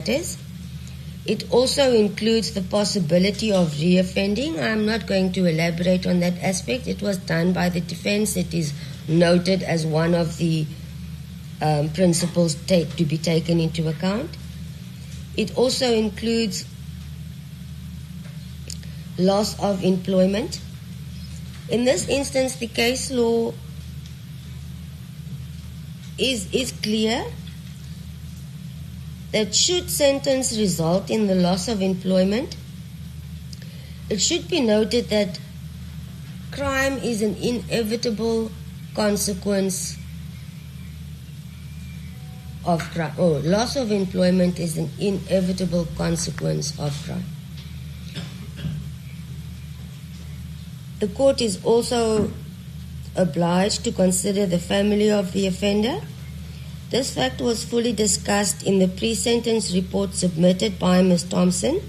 matters. It also includes the possibility of reoffending. I'm not going to elaborate on that aspect. It was done by the defense. It is noted as one of the principles to be taken into account. It also includes loss of employment. In this instance, the case law is clear that should sentence result in the loss of employment, it should be noted that crime is an inevitable consequence of crime, or loss of employment is an inevitable consequence of crime. The court is also obliged to consider the family of the offender. This fact was fully discussed in the pre-sentence report submitted by Ms. Thompson,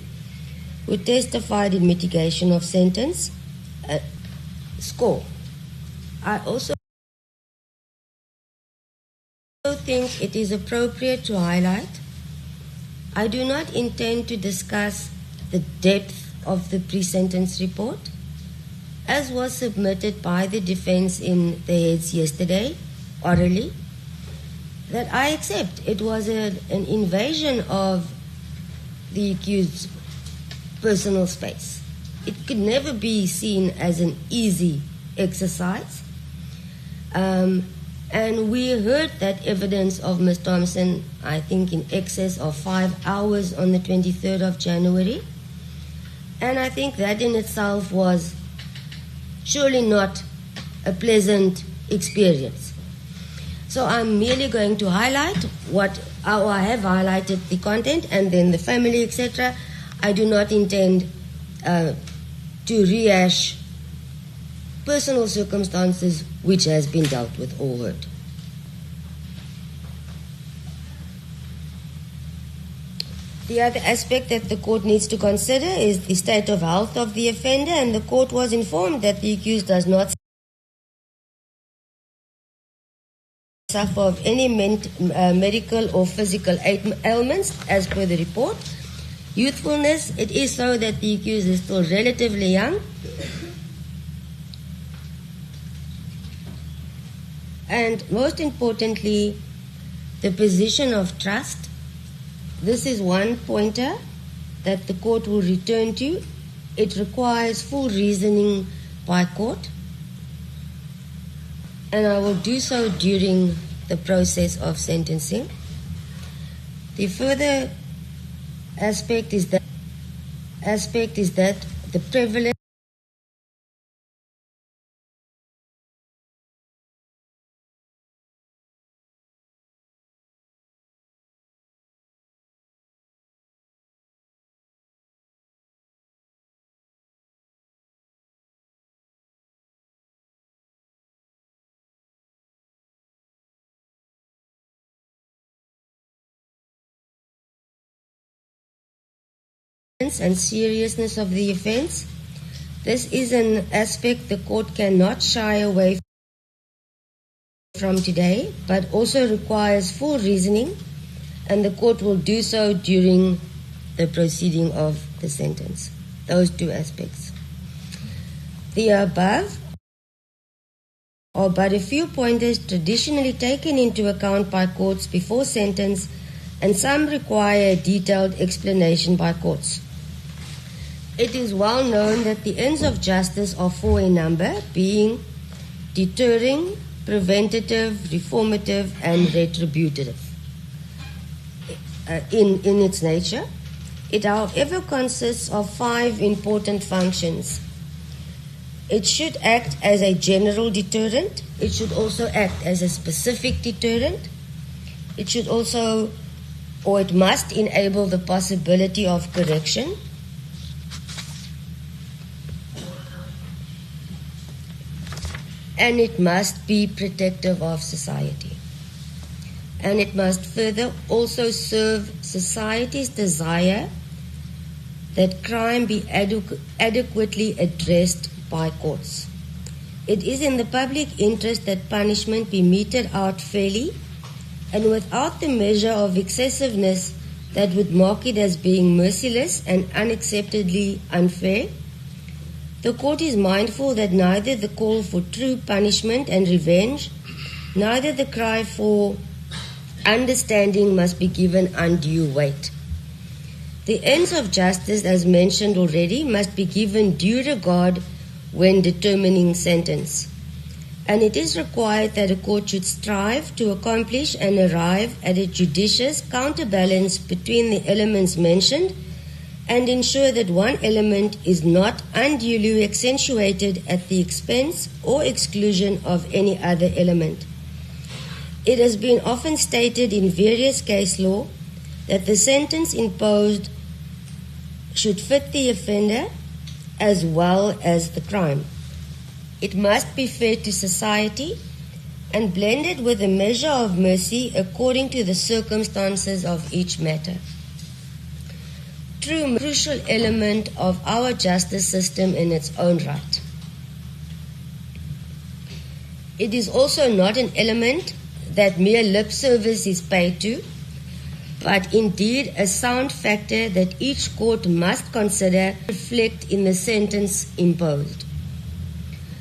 who testified in mitigation of sentence. Score. I also think it is appropriate to highlight, I do not intend to discuss the depth of the pre-sentence report, as was submitted by the defense in the heads yesterday, orally, that I accept it was an invasion of the accused's personal space. It could never be seen as an easy exercise. And we heard that evidence of Ms. Thompson, I think, in excess of 5 hours on the 23rd of January. And I think that in itself was surely not a pleasant experience. So I'm merely going to highlight how I have highlighted the content and then the family, etc. I do not intend to rehash personal circumstances which has been dealt with or heard. The other aspect that the court needs to consider is the state of health of the offender, and the court was informed that the accused does not suffer of any medical or physical ailments as per the report. Youthfulness, it is so that the accused is still relatively young. And most importantly, the position of trust. This is one pointer that the court will return to. It requires full reasoning by court, and I will do so during the process of sentencing. The further aspect is that the prevalence and seriousness of the offense. This is an aspect the court cannot shy away from today, but also requires full reasoning, and the court will do so during the proceeding of the sentence. Those two aspects. The above are but a few pointers traditionally taken into account by courts before sentence, and some require a detailed explanation by courts. It is well known that the ends of justice are four in number, being deterring, preventative, reformative, and retributive in its nature. It, however, consists of 5 important functions. It should act as a general deterrent. It should also act as a specific deterrent. It should also, or it must enable the possibility of correction. And it must be protective of society. And it must further also serve society's desire that crime be adequately addressed by courts. It is in the public interest that punishment be meted out fairly and without the measure of excessiveness that would mark it as being merciless and unacceptably unfair. The court is mindful that neither the call for true punishment and revenge, neither the cry for understanding must be given undue weight. The ends of justice, as mentioned already, must be given due regard when determining sentence. And it is required that a court should strive to accomplish and arrive at a judicious counterbalance between the elements mentioned and ensure that one element is not unduly accentuated at the expense or exclusion of any other element. It has been often stated in various case law that the sentence imposed should fit the offender as well as the crime. It must be fair to society and blended with a measure of mercy according to the circumstances of each matter. True crucial element of our justice system in its own right. It is also not an element that mere lip service is paid to, but indeed a sound factor that each court must consider reflect in the sentence imposed.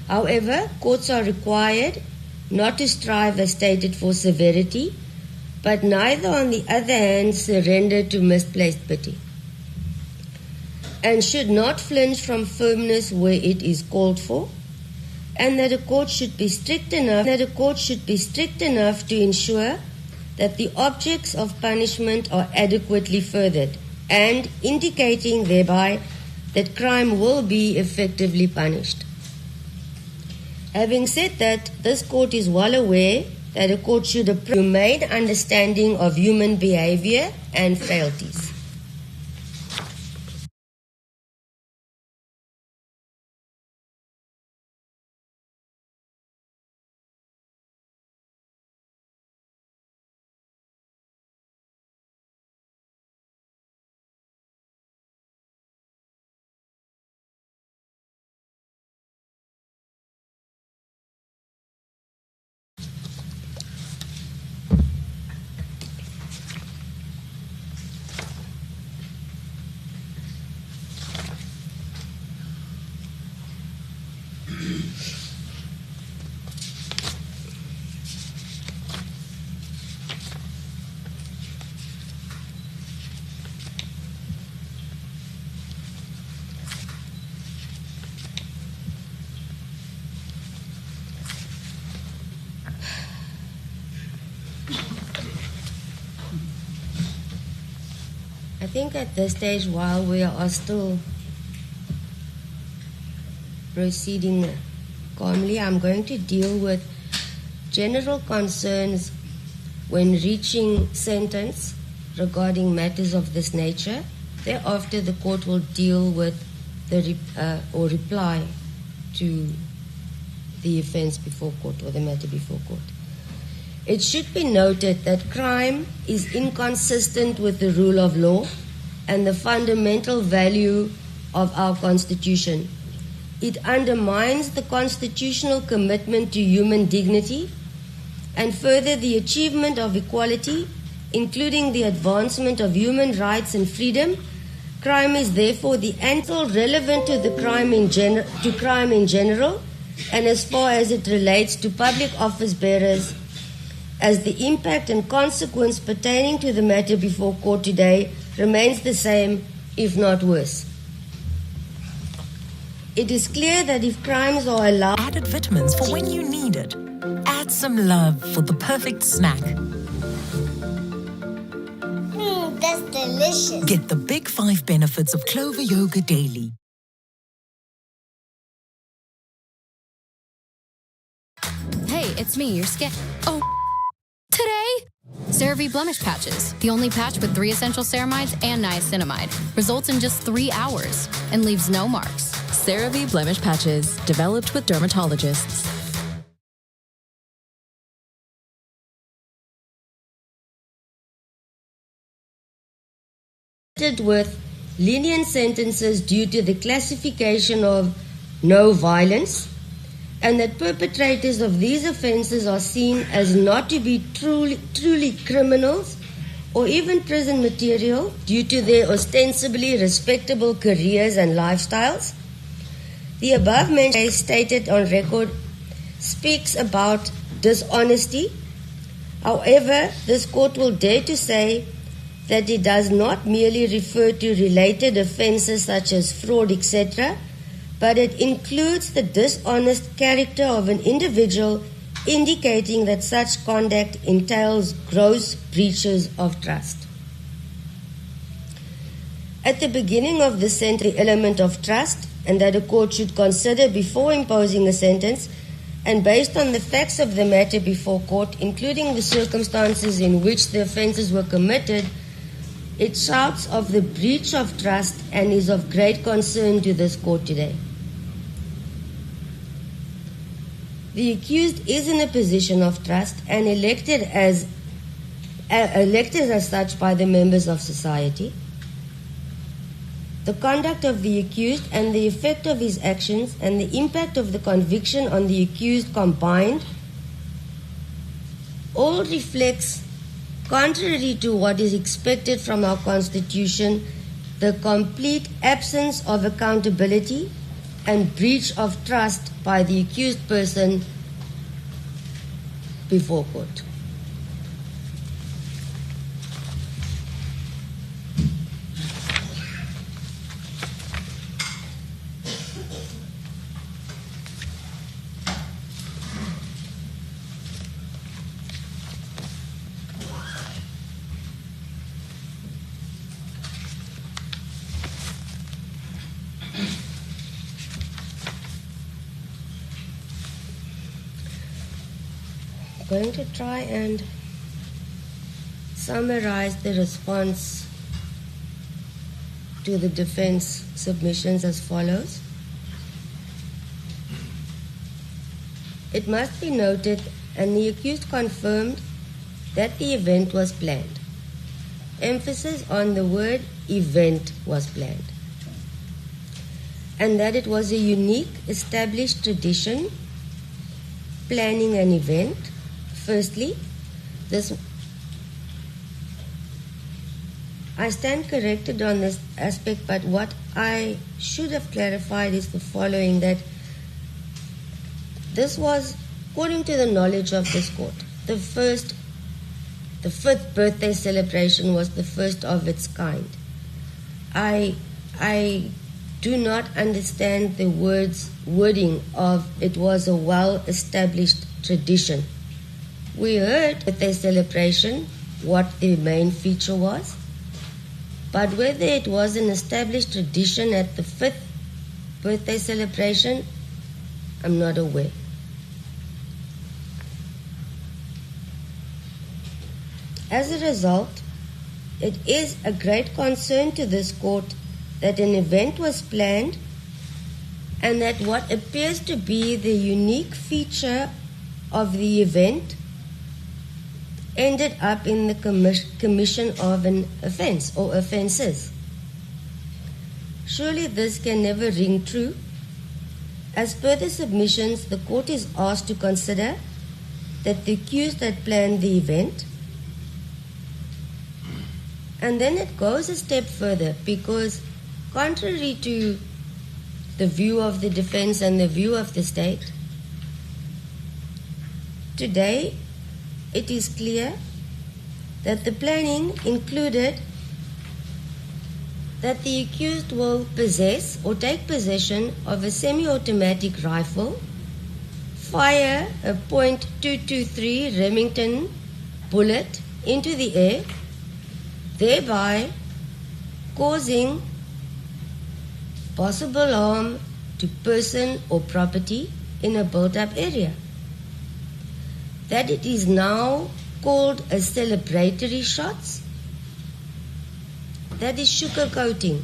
However, courts are required not to strive as stated for severity, but neither on the other hand surrender to misplaced pity, and should not flinch from firmness where it is called for, and that a court should be strict enough to ensure that the objects of punishment are adequately furthered, and indicating thereby that crime will be effectively punished. Having said that, this court is well aware that a court should approach a humane understanding of human behavior and frailties. I think at this stage, while we are still proceeding calmly, I'm going to deal with general concerns when reaching sentence regarding matters of this nature. Thereafter, the court will deal with the reply to the offense before court or the matter before court. It should be noted that crime is inconsistent with the rule of law and the fundamental value of our Constitution. It undermines the constitutional commitment to human dignity and further the achievement of equality, including the advancement of human rights and freedom. Crime is therefore the angle relevant to the crime in general, and as far as it relates to public office bearers, as the impact and consequence pertaining to the matter before court today remains the same, if not worse. It is clear that if crimes are allowed... Added vitamins for when you need it. Add some love for the perfect snack. That's delicious. Get the big 5 benefits of Clover Yogurt daily. Hey, it's me, your skin. Oh, today? CeraVe Blemish Patches, the only patch with 3 essential ceramides and niacinamide, results in just 3 hours and leaves no marks. CeraVe Blemish Patches, developed with dermatologists. With lenient sentences due to the classification of no violence, and that perpetrators of these offences are seen as not to be truly criminals or even prison material due to their ostensibly respectable careers and lifestyles. The above mentioned case stated on record speaks about dishonesty. However, this court will dare to say that it does not merely refer to related offences such as fraud, etc., but it includes the dishonest character of an individual, indicating that such conduct entails gross breaches of trust. At the beginning of the sentence, the element of trust, and that a court should consider before imposing a sentence, and based on the facts of the matter before court, including the circumstances in which the offences were committed, it shouts of the breach of trust and is of great concern to this court today. The accused is in a position of trust and elected as such by the members of society. The conduct of the accused and the effect of his actions and the impact of the conviction on the accused combined all reflects, contrary to what is expected from our Constitution, the complete absence of accountability and breach of trust by the accused person before court. Going to try and summarize the response to the defense submissions as follows. It must be noted, and the accused confirmed, that the event was planned. Emphasis on the word event was planned. And that it was a unique, established tradition planning an event. Firstly, I stand corrected on this aspect, but what I should have clarified is the following, that this was, according to the knowledge of this court, the fifth birthday celebration was the first of its kind. I do not understand the wording of it was a well-established tradition. We heard at their celebration what the main feature was, but whether it was an established tradition at the fifth birthday celebration, I'm not aware. As a result, it is a great concern to this court that an event was planned and that what appears to be the unique feature of the event ended up in the commission of an offense or offenses. Surely this can never ring true. As per the submissions, the court is asked to consider that the accused had planned the event, and then it goes a step further, because contrary to the view of the defense and the view of the state, today it is clear that the planning included that the accused will possess or take possession of a semi-automatic rifle, fire a .223 Remington bullet into the air, thereby causing possible harm to person or property in a built-up area. That it is now called a celebratory shots, that is sugarcoating.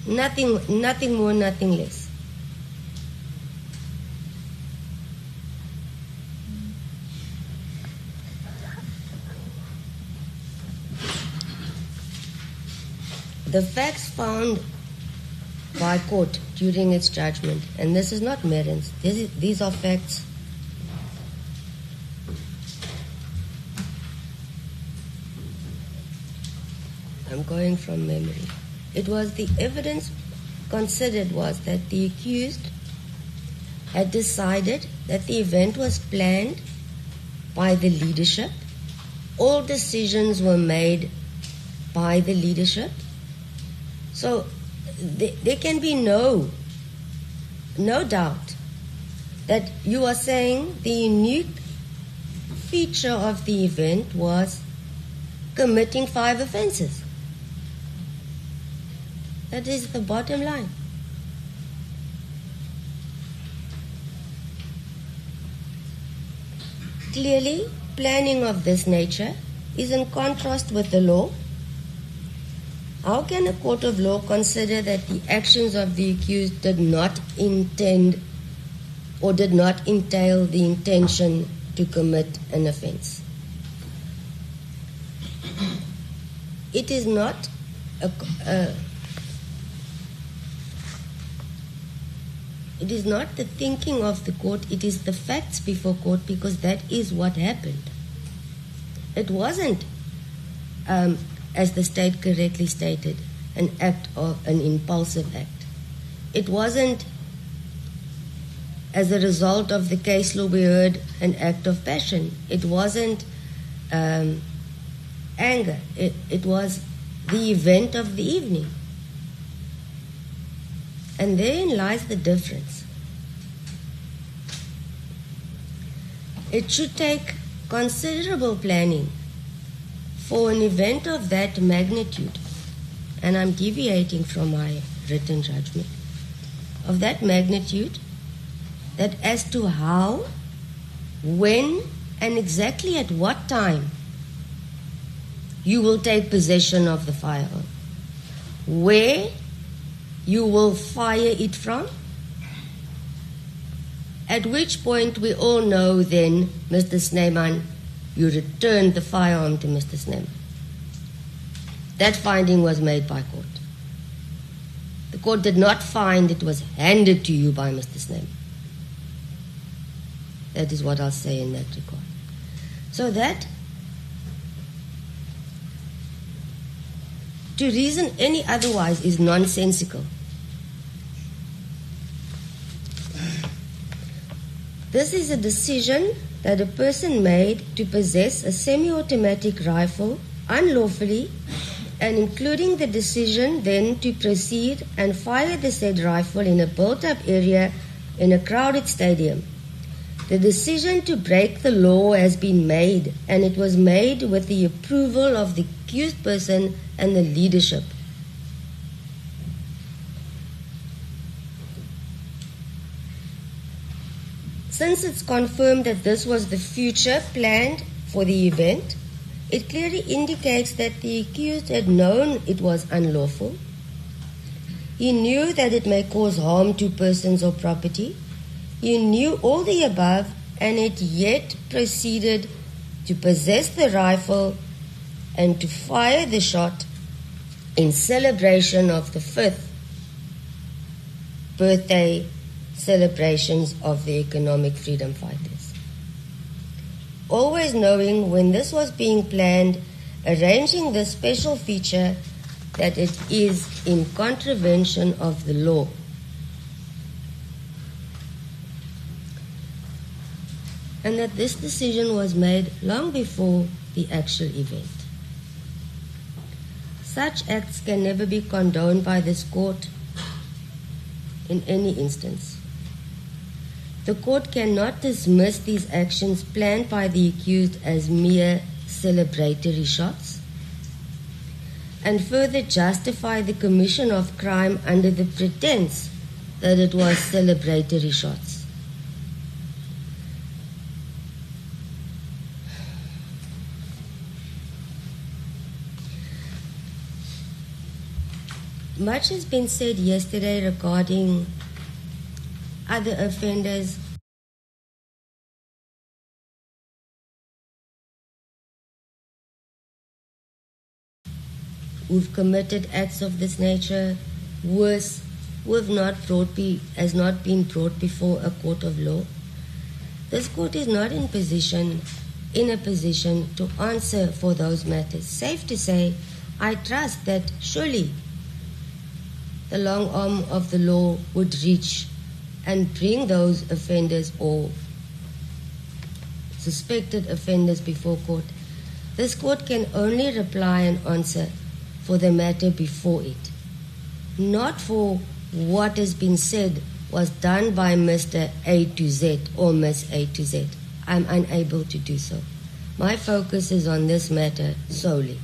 Nothing more, nothing less. The facts found by court during its judgment, and this is not merits, these are facts. I'm going from memory. It was the evidence considered was that the accused had decided that the event was planned by the leadership. All decisions were made by the leadership. So there can be no doubt that you are saying the unique feature of the event was committing 5 offenses. That is the bottom line. Clearly, planning of this nature is in contrast with the law. How can a court of law consider that the actions of the accused did not intend or did not entail the intention to commit an offense? It is not it is not the thinking of the court, it is the facts before court, because that is what happened. It wasn't, as the state correctly stated, an impulsive act. It wasn't, as a result of the case law we heard, an act of passion. It wasn't anger. It was the event of the evening. And therein lies the difference. It should take considerable planning for an event of that magnitude, and I'm deviating from my written judgment, of that magnitude, that as to how, when, and exactly at what time you will take possession of the firearm, where you will fire it from, at which point we all know then, Mr. Snyman, you returned the firearm to Mr. Snyman. That finding was made by court. The court did not find it was handed to you by Mr. Snyman. That is what I'll say in that regard. So that to reason any otherwise is nonsensical. This is a decision that a person made to possess a semi-automatic rifle unlawfully, and including the decision then to proceed and fire the said rifle in a built-up area in a crowded stadium. The decision to break the law has been made, and it was made with the approval of the accused person and the leadership. Since it's confirmed that this was the future planned for the event, it clearly indicates that the accused had known it was unlawful. He knew that it may cause harm to persons or property. He knew all the above, and it yet proceeded to possess the rifle and to fire the shot in celebration of the 5th birthday celebrations of the economic freedom fighters. Always knowing when this was being planned, arranging this special feature, that it is in contravention of the law. And that this decision was made long before the actual event. Such acts can never be condoned by this court in any instance. The court cannot dismiss these actions planned by the accused as mere celebratory shots, and further justify the commission of crime under the pretense that it was celebratory shots. Much has been said yesterday regarding other offenders who've committed acts of this nature, worse, who have has not been brought before a court of law. This court is not in a position to answer for those matters. Safe to say I trust that surely the long arm of the law would reach and bring those offenders or suspected offenders before court. This court can only reply and answer for the matter before it, not for what has been said was done by Mr. A to Z or Miss A to Z. I'm unable to do so. My focus is on this matter solely.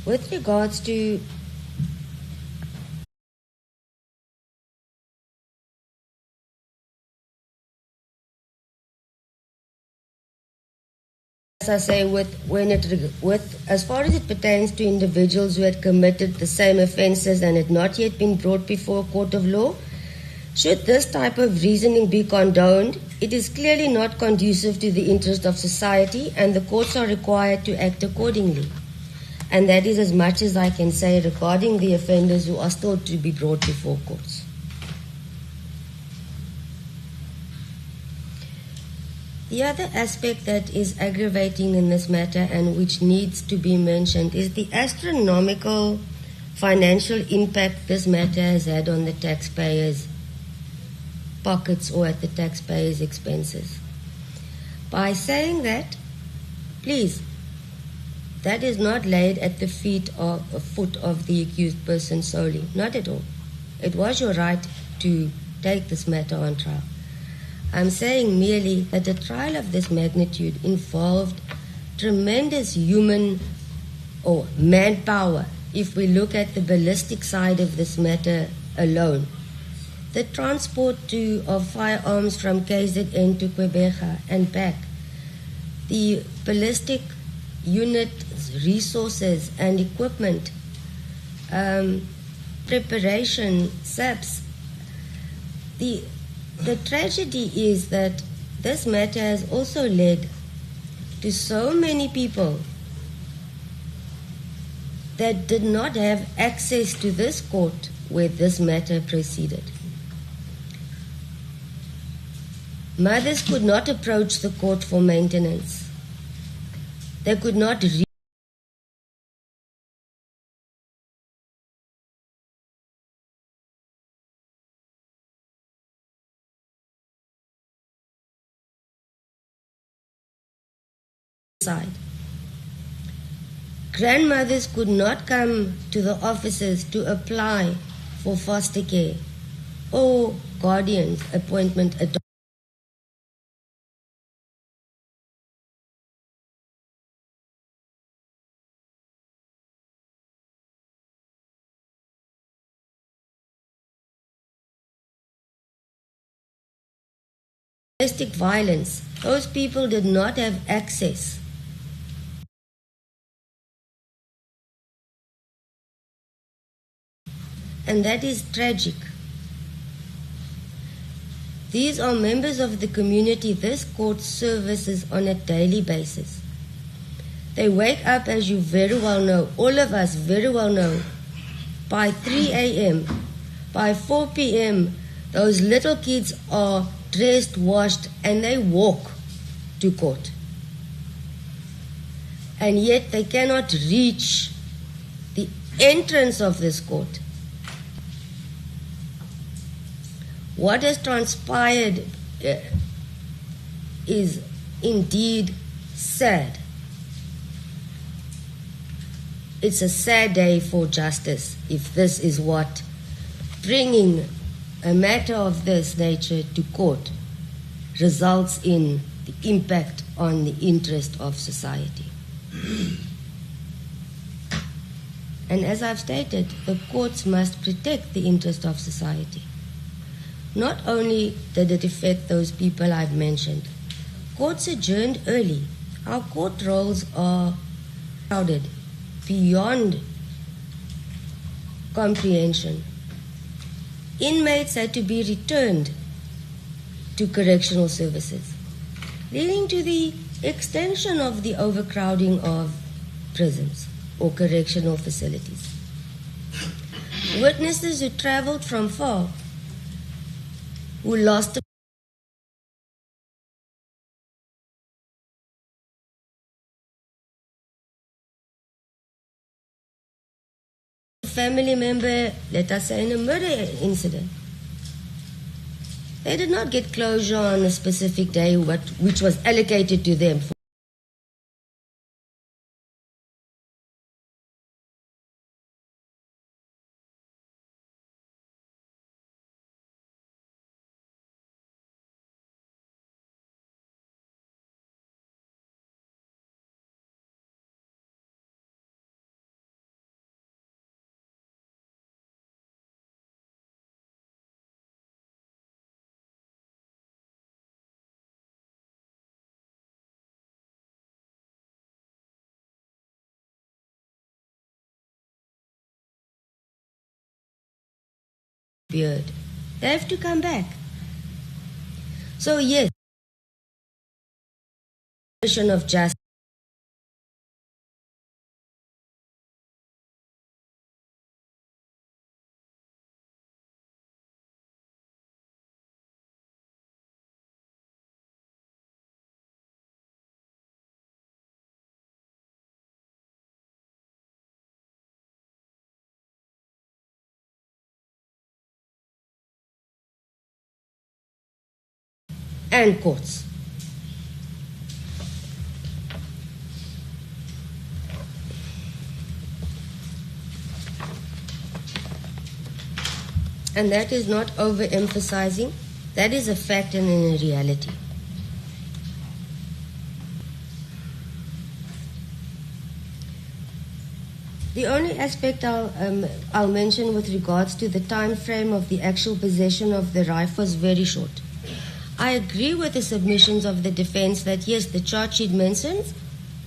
With regards to as I say, as far as it pertains to individuals who had committed the same offences and had not yet been brought before a court of law, should this type of reasoning be condoned, it is clearly not conducive to the interest of society, and the courts are required to act accordingly. And that is as much as I can say regarding the offenders who are still to be brought before courts. The other aspect that is aggravating in this matter and which needs to be mentioned is the astronomical financial impact this matter has had on the taxpayers' pockets or at the taxpayers' expenses. By saying that, please, that is not laid at the foot of the accused person solely. Not at all. It was your right to take this matter on trial. I'm saying merely that a trial of this magnitude involved tremendous human or manpower if we look at the ballistic side of this matter alone. The transport of firearms from KZN to Quebeca and back, the ballistic unit resources and equipment, preparation, SAPs. The tragedy is that this matter has also led to so many people that did not have access to this court where this matter proceeded. Mothers could not approach the court for maintenance. They could not side. Grandmothers could not come to the offices to apply for foster care or guardians appointment. Domestic violence, those people did not have access. And that is tragic. These are members of the community this court services on a daily basis. They wake up, as you very well know, all of us very well know, by 3 a.m., by 4 p.m., those little kids are dressed, washed, and they walk to court. And yet they cannot reach the entrance of this court. What has transpired is indeed sad. It's a sad day for justice if this is what bringing a matter of this nature to court results in the impact on the interest of society. And as I've stated, the courts must protect the interest of society. Not only did it affect those people I've mentioned, courts adjourned early. Our court rolls are crowded beyond comprehension. Inmates had to be returned to correctional services, leading to the extension of the overcrowding of prisons or correctional facilities. Witnesses who traveled from far, who lost a family member, let us say in a murder incident, they did not get closure on a specific day which was allocated to them. Beard. They have to come back. So yes, of justice. And courts. And that is not overemphasizing, that is a fact and a reality. The only aspect I'll mention with regards to the time frame of the actual possession of the rifle was very short. I agree with the submissions of the defense that yes, the charge sheet mentions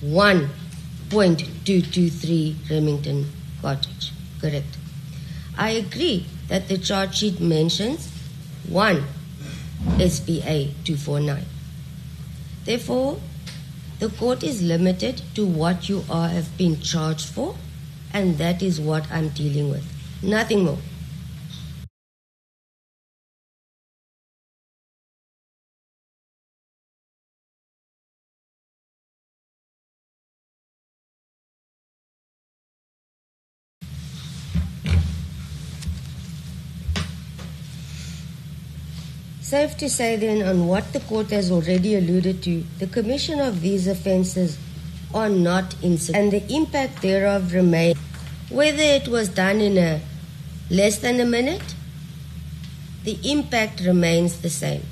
1.223 Remington cartridge. Correct. I agree that the charge sheet mentions 1 SPA 249. Therefore, the court is limited to what you have been charged for, and that is what I'm dealing with. Nothing more. Safe to say then, on what the court has already alluded to, the commission of these offences are not insignificant, and the impact thereof remains. Whether it was done in less than a minute, the impact remains the same.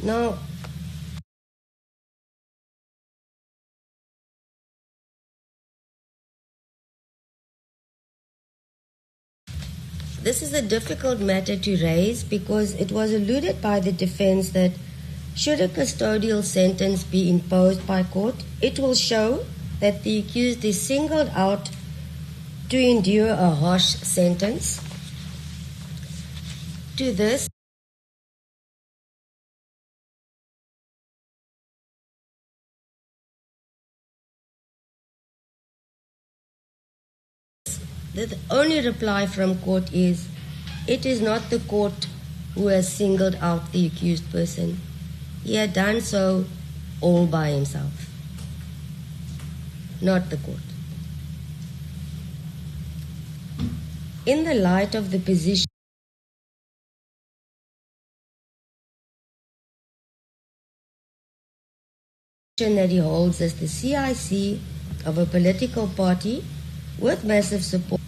Now, this is a difficult matter to raise because it was alluded by the defense that should a custodial sentence be imposed by court, it will show that the accused is singled out to endure a harsh sentence. To this, the only reply from court is, it is not the court who has singled out the accused person. He had done so all by himself, not the court. In the light of the position that he holds as the CIC of a political party with massive support,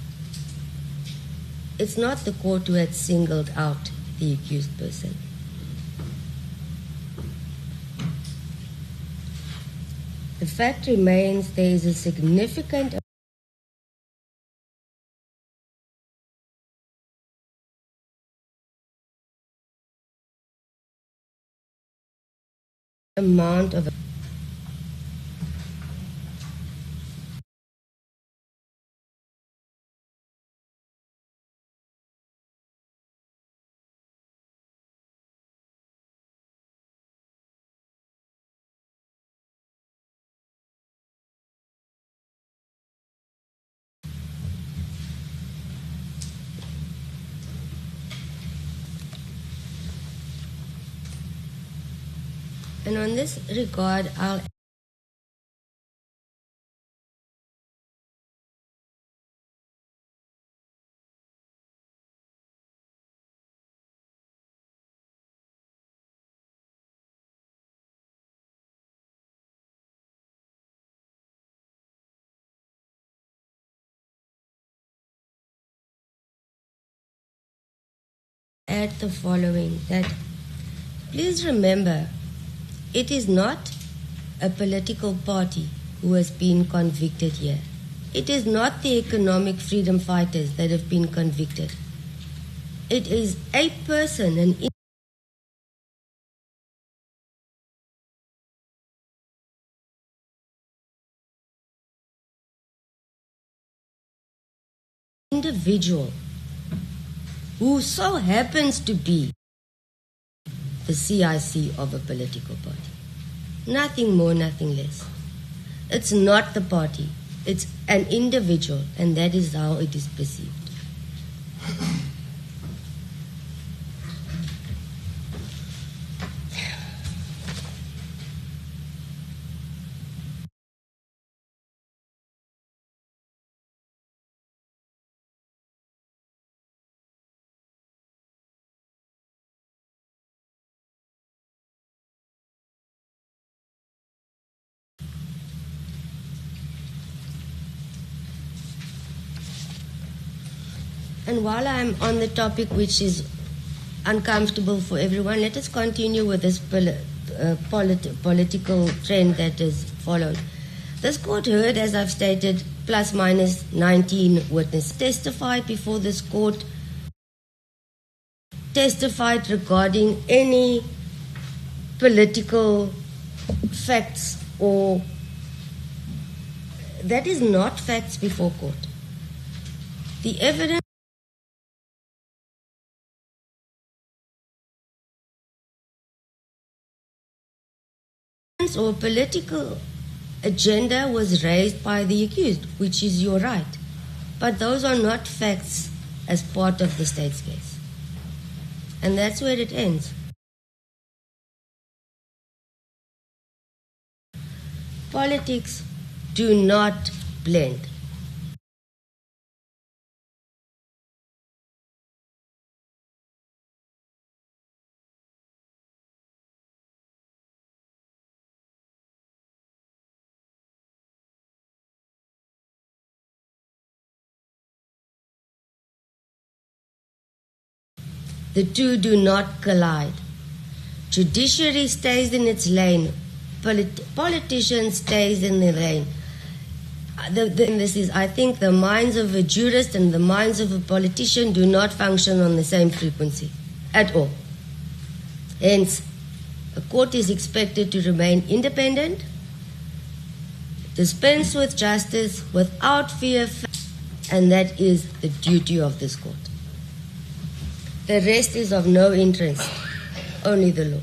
it's not the court who had singled out the accused person. The fact remains there is a significant amount of And on this regard, I'll add the following, that please remember, it is not a political party who has been convicted here. It is not the economic freedom fighters that have been convicted. It is a person, an individual who so happens to be the CIC of a political party. Nothing more, nothing less. It's not the party. It's an individual, and that is how it is perceived. And while I'm on the topic which is uncomfortable for everyone, let us continue with this political trend that is followed. This court heard, as I've stated, plus minus 19 witnesses testified before this court, testified regarding any political facts, or that is not facts before court. The evidence or political agenda was raised by the accused, which is your right. But those are not facts as part of the state's case. And that's where it ends. Politics do not blend. The two do not collide. Judiciary stays in its lane. Politicians stays in their lane. This is, I think, the minds of a jurist and the minds of a politician do not function on the same frequency at all. Hence, a court is expected to remain independent, dispense with justice without fear, and that is the duty of this court. The rest is of no interest, only the law.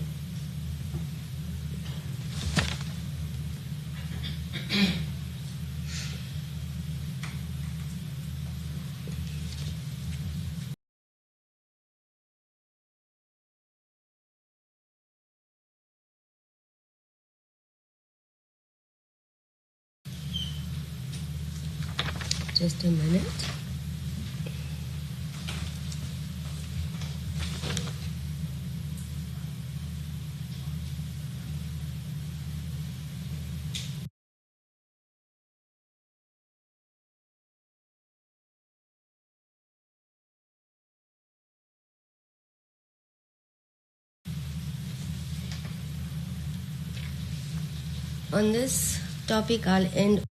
Just a minute. On this topic, I'll end.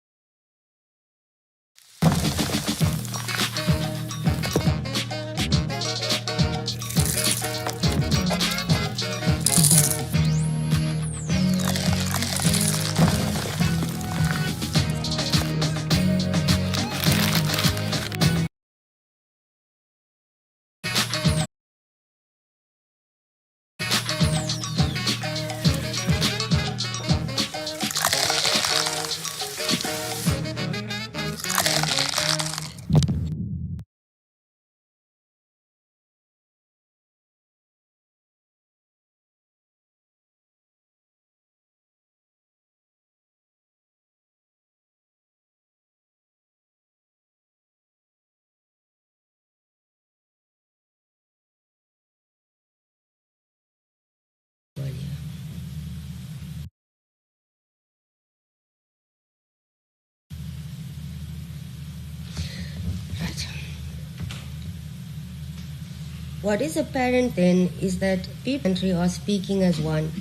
What is apparent then is that people in the country are speaking as one.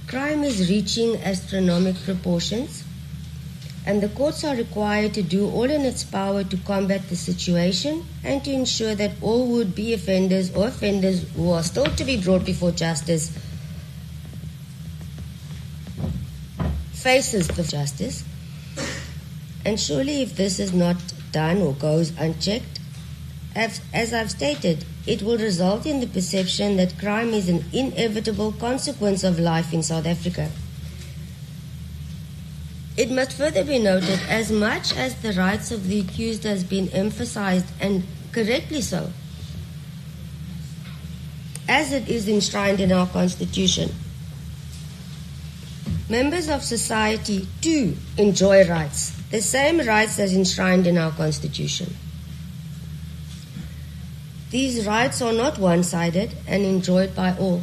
Crime is reaching astronomical proportions, and the courts are required to do all in its power to combat the situation and to ensure that all would-be offenders or offenders who are still to be brought before justice faces the justice. And surely if this is not done or goes unchecked, as I've stated, it will result in the perception that crime is an inevitable consequence of life in South Africa. It must further be noted, as much as the rights of the accused has been emphasized, and correctly so, as it is enshrined in our Constitution, members of society too enjoy rights, the same rights as enshrined in our Constitution. These rights are not one-sided and enjoyed by all.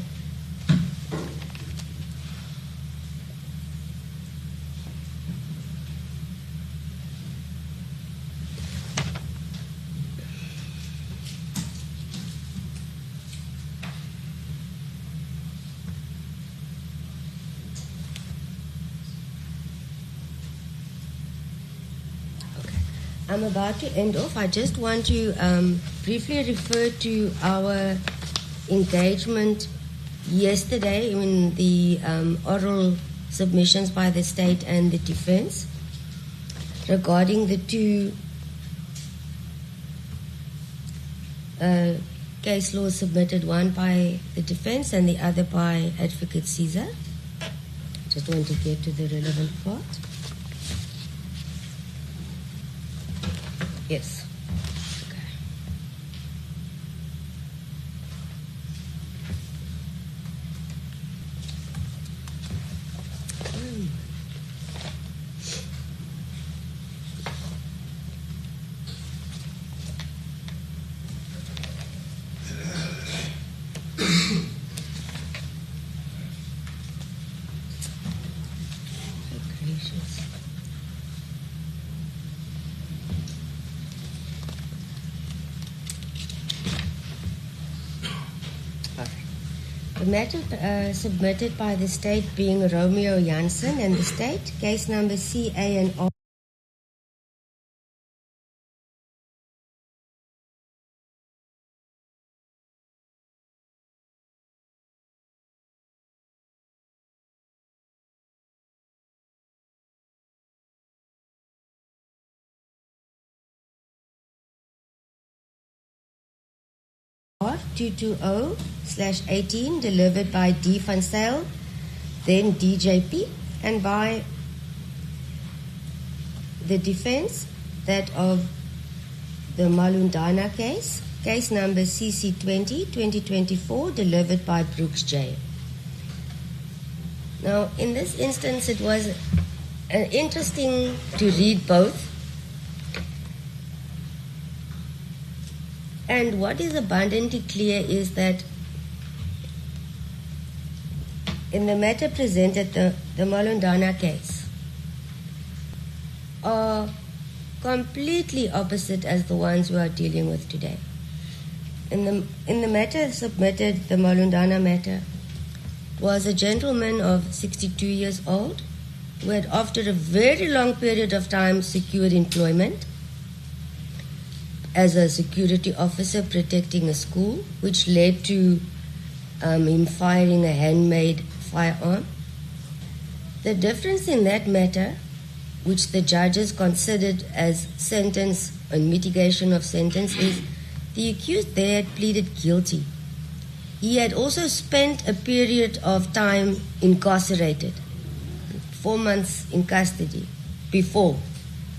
I'm about to end off. I just want to briefly refer to our engagement yesterday in the oral submissions by the state and the defense regarding the two case laws submitted, one by the defense and the other by Advocate Caesar. Just want to get to the relevant part. Yes. Okay. Gracious. The matter submitted by the state being Romeo Janssen and the state, case number CANR. R220/18 delivered by D. Van Sale, then DJP, and by the defense, that of the Malundana case, case number CC20/2024, delivered by Brooks J. Now, in this instance, it was interesting to read both. And what is abundantly clear is that in the matter presented, the Malundana case are completely opposite as the ones we are dealing with today. In the matter submitted, the Malundana matter, was a gentleman of 62 years old who had, after a very long period of time, secured employment as a security officer protecting a school, which led to him firing a handmade firearm. The difference in that matter, which the judges considered as sentence and mitigation of sentence, is the accused there had pleaded guilty. He had also spent a period of time incarcerated, 4 months in custody before.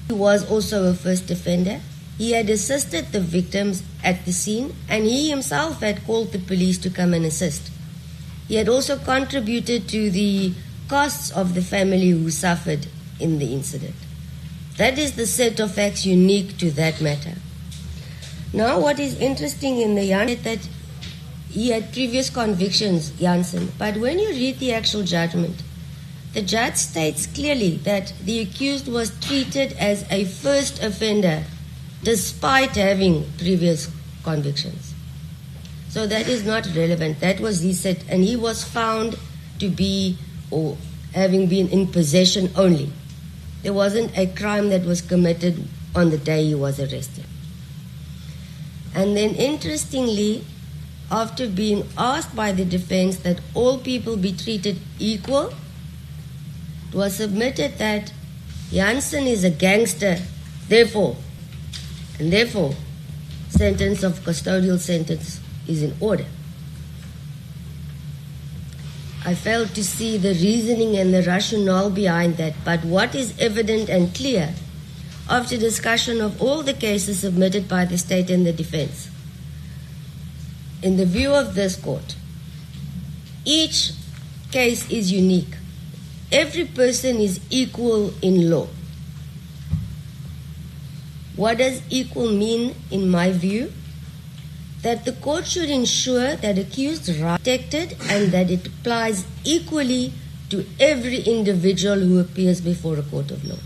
He was also a first offender. He had assisted the victims at the scene, and he himself had called the police to come and assist. He had also contributed to the costs of the family who suffered in the incident. That is the set of facts unique to that matter. Now, what is interesting in the Janssen is that he had previous convictions, Janssen, but when you read the actual judgment, the judge states clearly that the accused was treated as a first offender despite having previous convictions. So that is not relevant. That was he said, and he was found to be or having been in possession only. There wasn't a crime that was committed on the day he was arrested. And then interestingly, after being asked by the defense that all people be treated equal, it was submitted that Janssen is a gangster, therefore, sentence of custodial sentence is in order. I failed to see the reasoning and the rationale behind that, but what is evident and clear after discussion of all the cases submitted by the state and the defense, in the view of this court, each case is unique. Every person is equal in law. What does equal mean in my view? That the court should ensure that accused rights are protected and that it applies equally to every individual who appears before a court of law.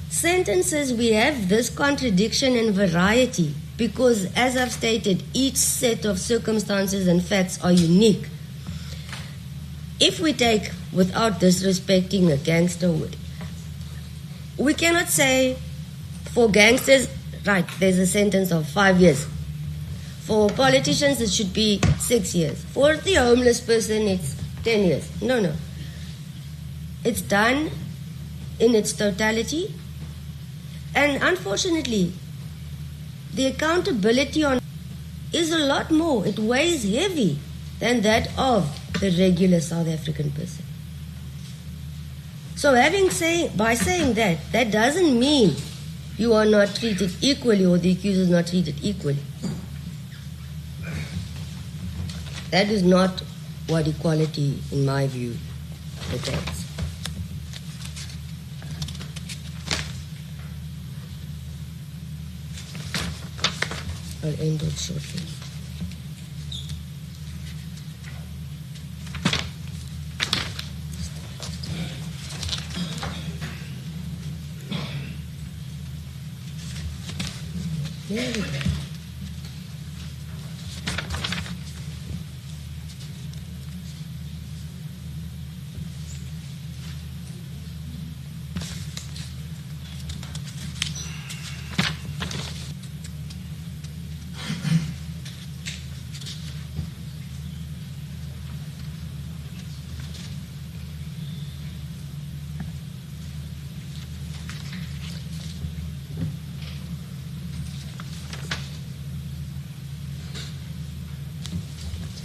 Sentences, we have this contradiction and variety because, as I've stated, each set of circumstances and facts are unique. If we take, without disrespecting a gangster, we cannot say for gangsters, right, there's a sentence of 5 years. For politicians, it should be 6 years. For the homeless person, it's 10 years. No. It's done in its totality. And unfortunately, the accountability on is a lot more. It weighs heavy than that of the regular South African person. So by saying that, that doesn't mean you are not treated equally or the accused is not treated equally. That is not what equality, in my view, entails. I'll end it shortly. There we go.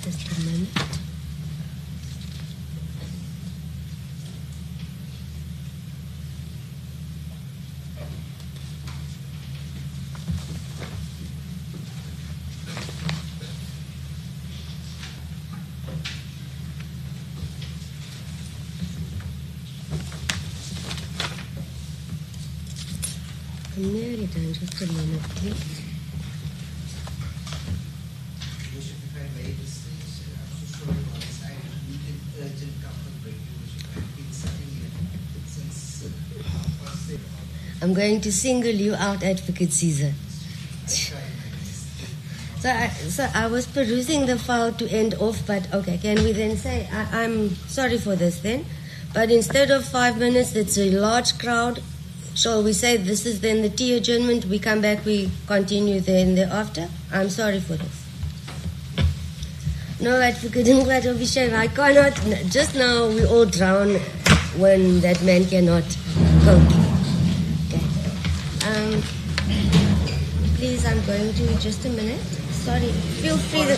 Just a minute. I'm nearly done. Just a minute, please. I'm going to single you out, Advocate Caesar. So I was perusing the file to end off, but okay, can we then say, I'm sorry for this then, but instead of 5 minutes, it's a large crowd. Shall we say this is then the tea adjournment, we come back, we continue then thereafter? I'm sorry for this. No, Advocate Ngwatobishan, I cannot, just now we all drown when that man cannot cope. Okay. Please, I'm going to, just a minute. Sorry, feel free to...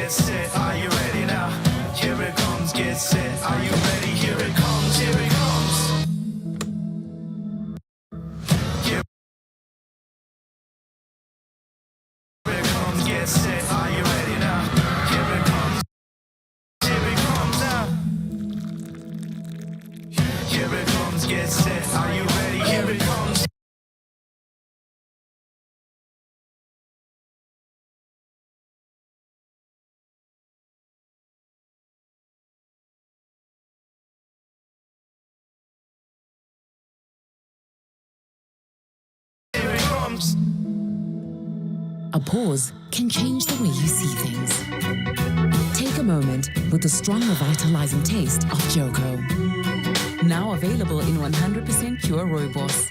get set, are you ready now? Here it comes, get set, are you ready? Here it comes, here it comes. Here it comes, get set, are you ready now? Here it comes now. Here it comes, get set, are you ready? Here it comes. Here it comes. A pause can change the way you see things. Take a moment with the strong revitalizing taste of Joko. Now available in 100% pure rooibos.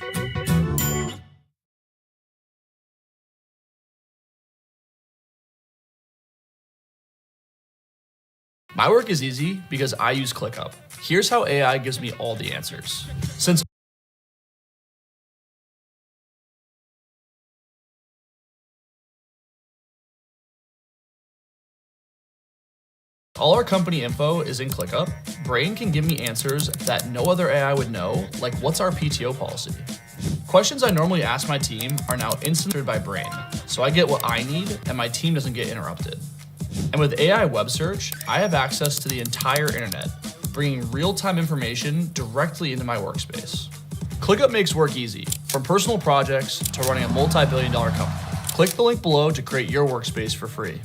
My work is easy because I use ClickUp. Here's how AI gives me all the answers. Since all our company info is in ClickUp, Brain can give me answers that no other AI would know, like what's our PTO policy? Questions I normally ask my team are now instantly answered by Brain, so I get what I need and my team doesn't get interrupted. And with AI web search, I have access to the entire internet, bringing real-time information directly into my workspace. ClickUp makes work easy, from personal projects to running a multi-billion-dollar company. Click the link below to create your workspace for free.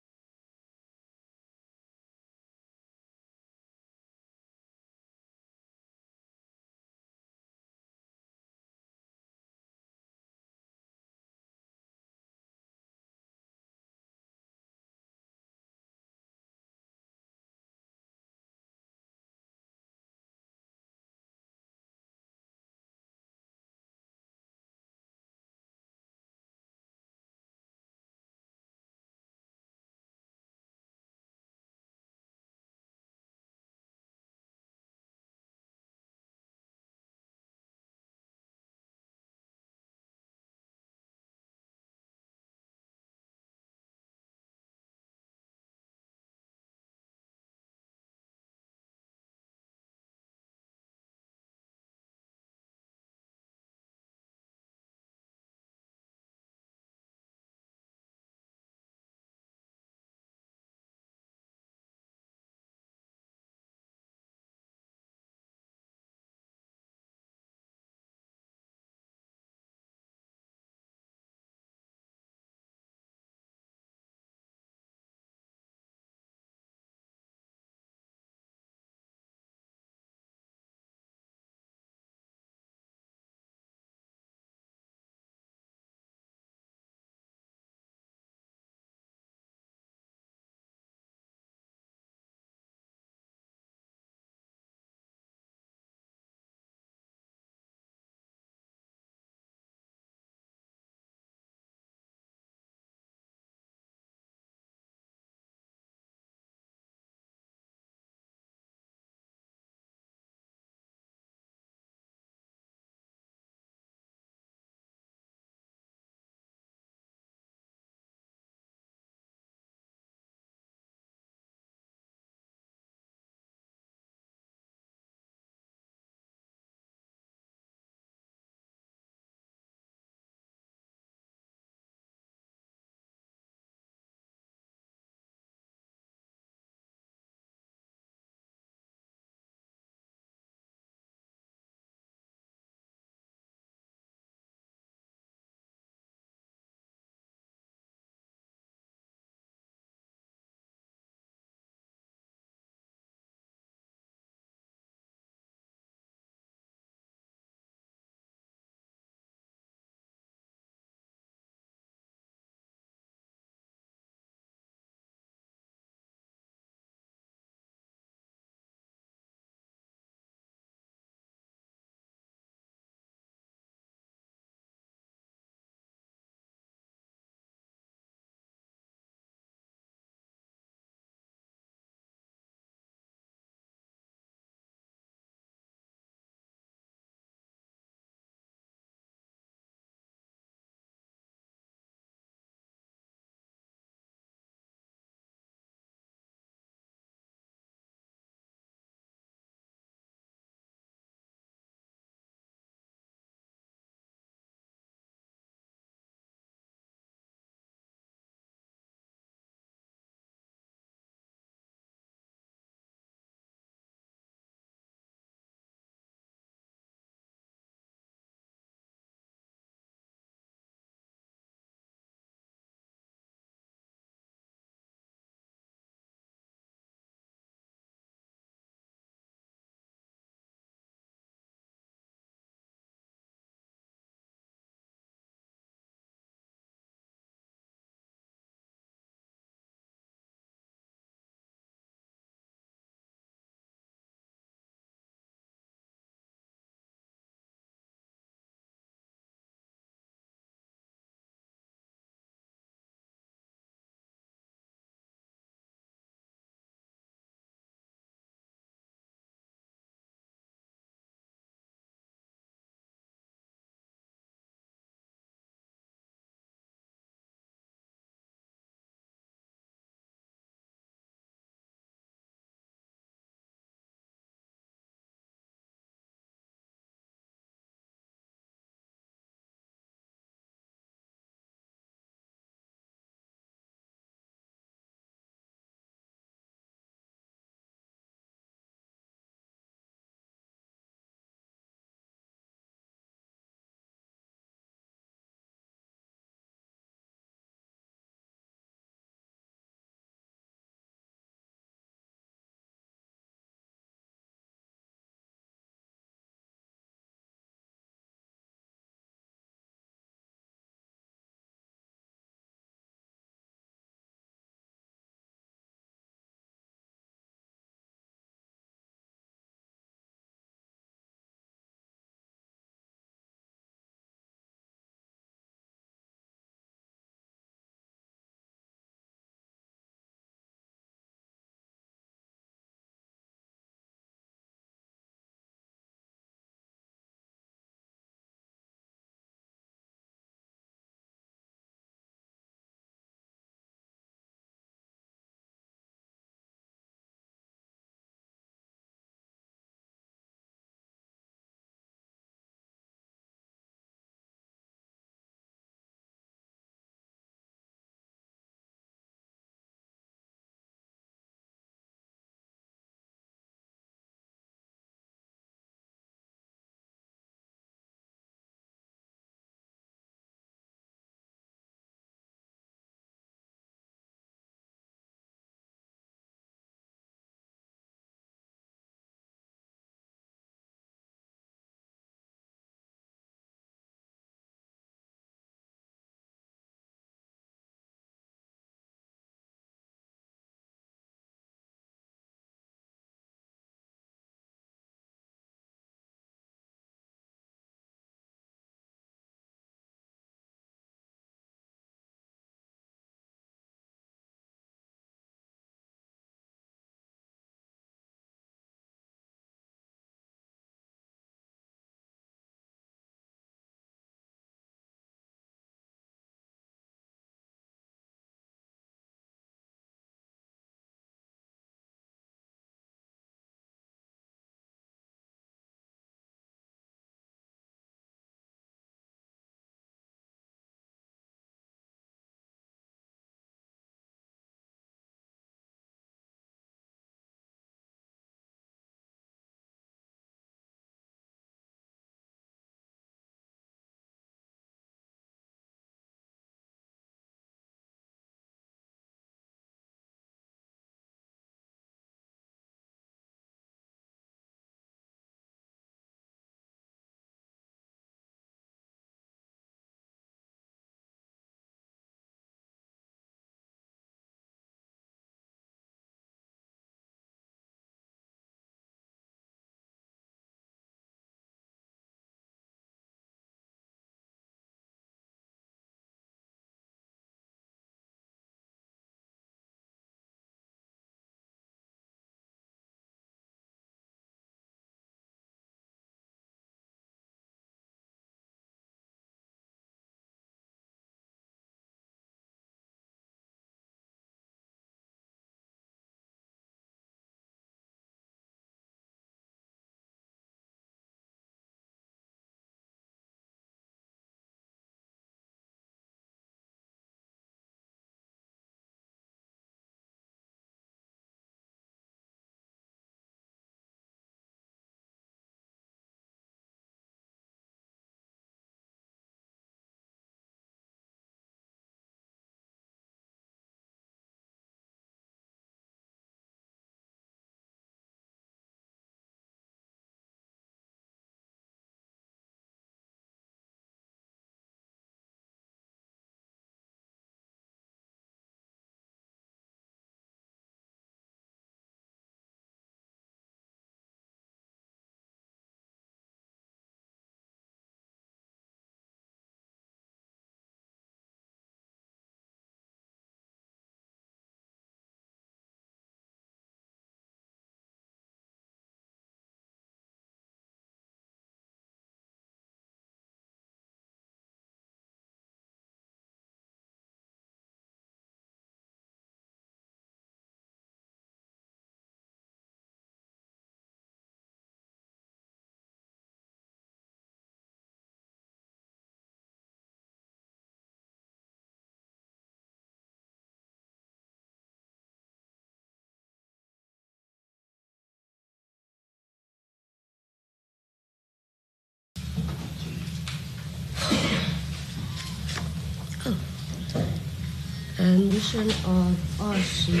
Mission of RC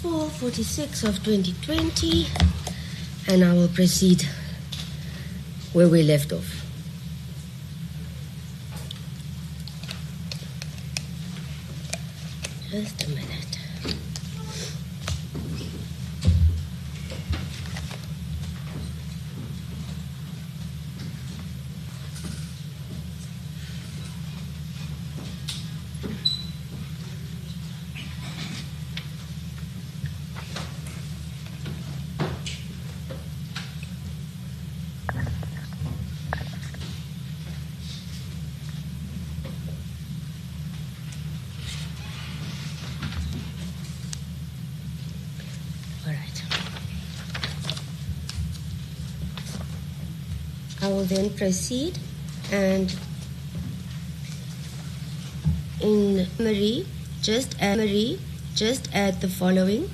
446 of 2020, and I will proceed where we left off. Just a minute. I will then proceed and in summary, just add the following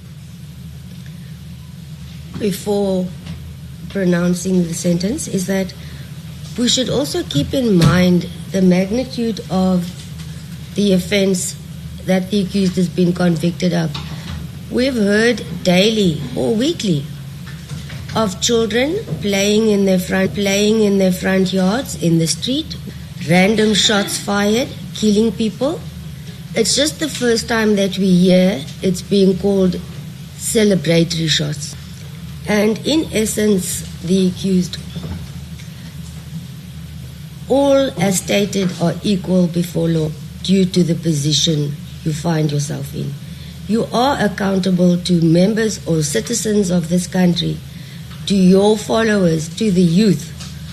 before pronouncing the sentence, is that we should also keep in mind the magnitude of the offense that the accused has been convicted of. We've heard daily or weekly of children playing in their front yards, in the street, random shots fired, killing people. It's just the first time that we hear it's being called celebratory shots. And in essence, the accused, all as stated, are equal before law due to the position you find yourself in. You are accountable to members or citizens of this country, to your followers, to the youth.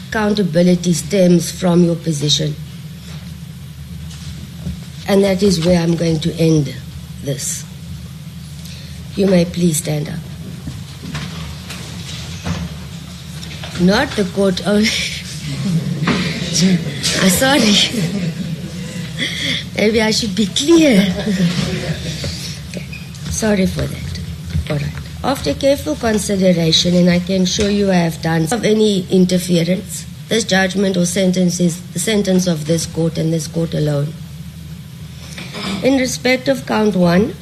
Accountability stems from your position. And that is where I'm going to end this. You may please stand up. Not the court only. I'm sorry. Maybe I should be clear. Okay. Sorry for that. All right. After careful consideration, and I can show you I have done, of any interference, this judgment or sentence is the sentence of this court and this court alone. In respect of count 1,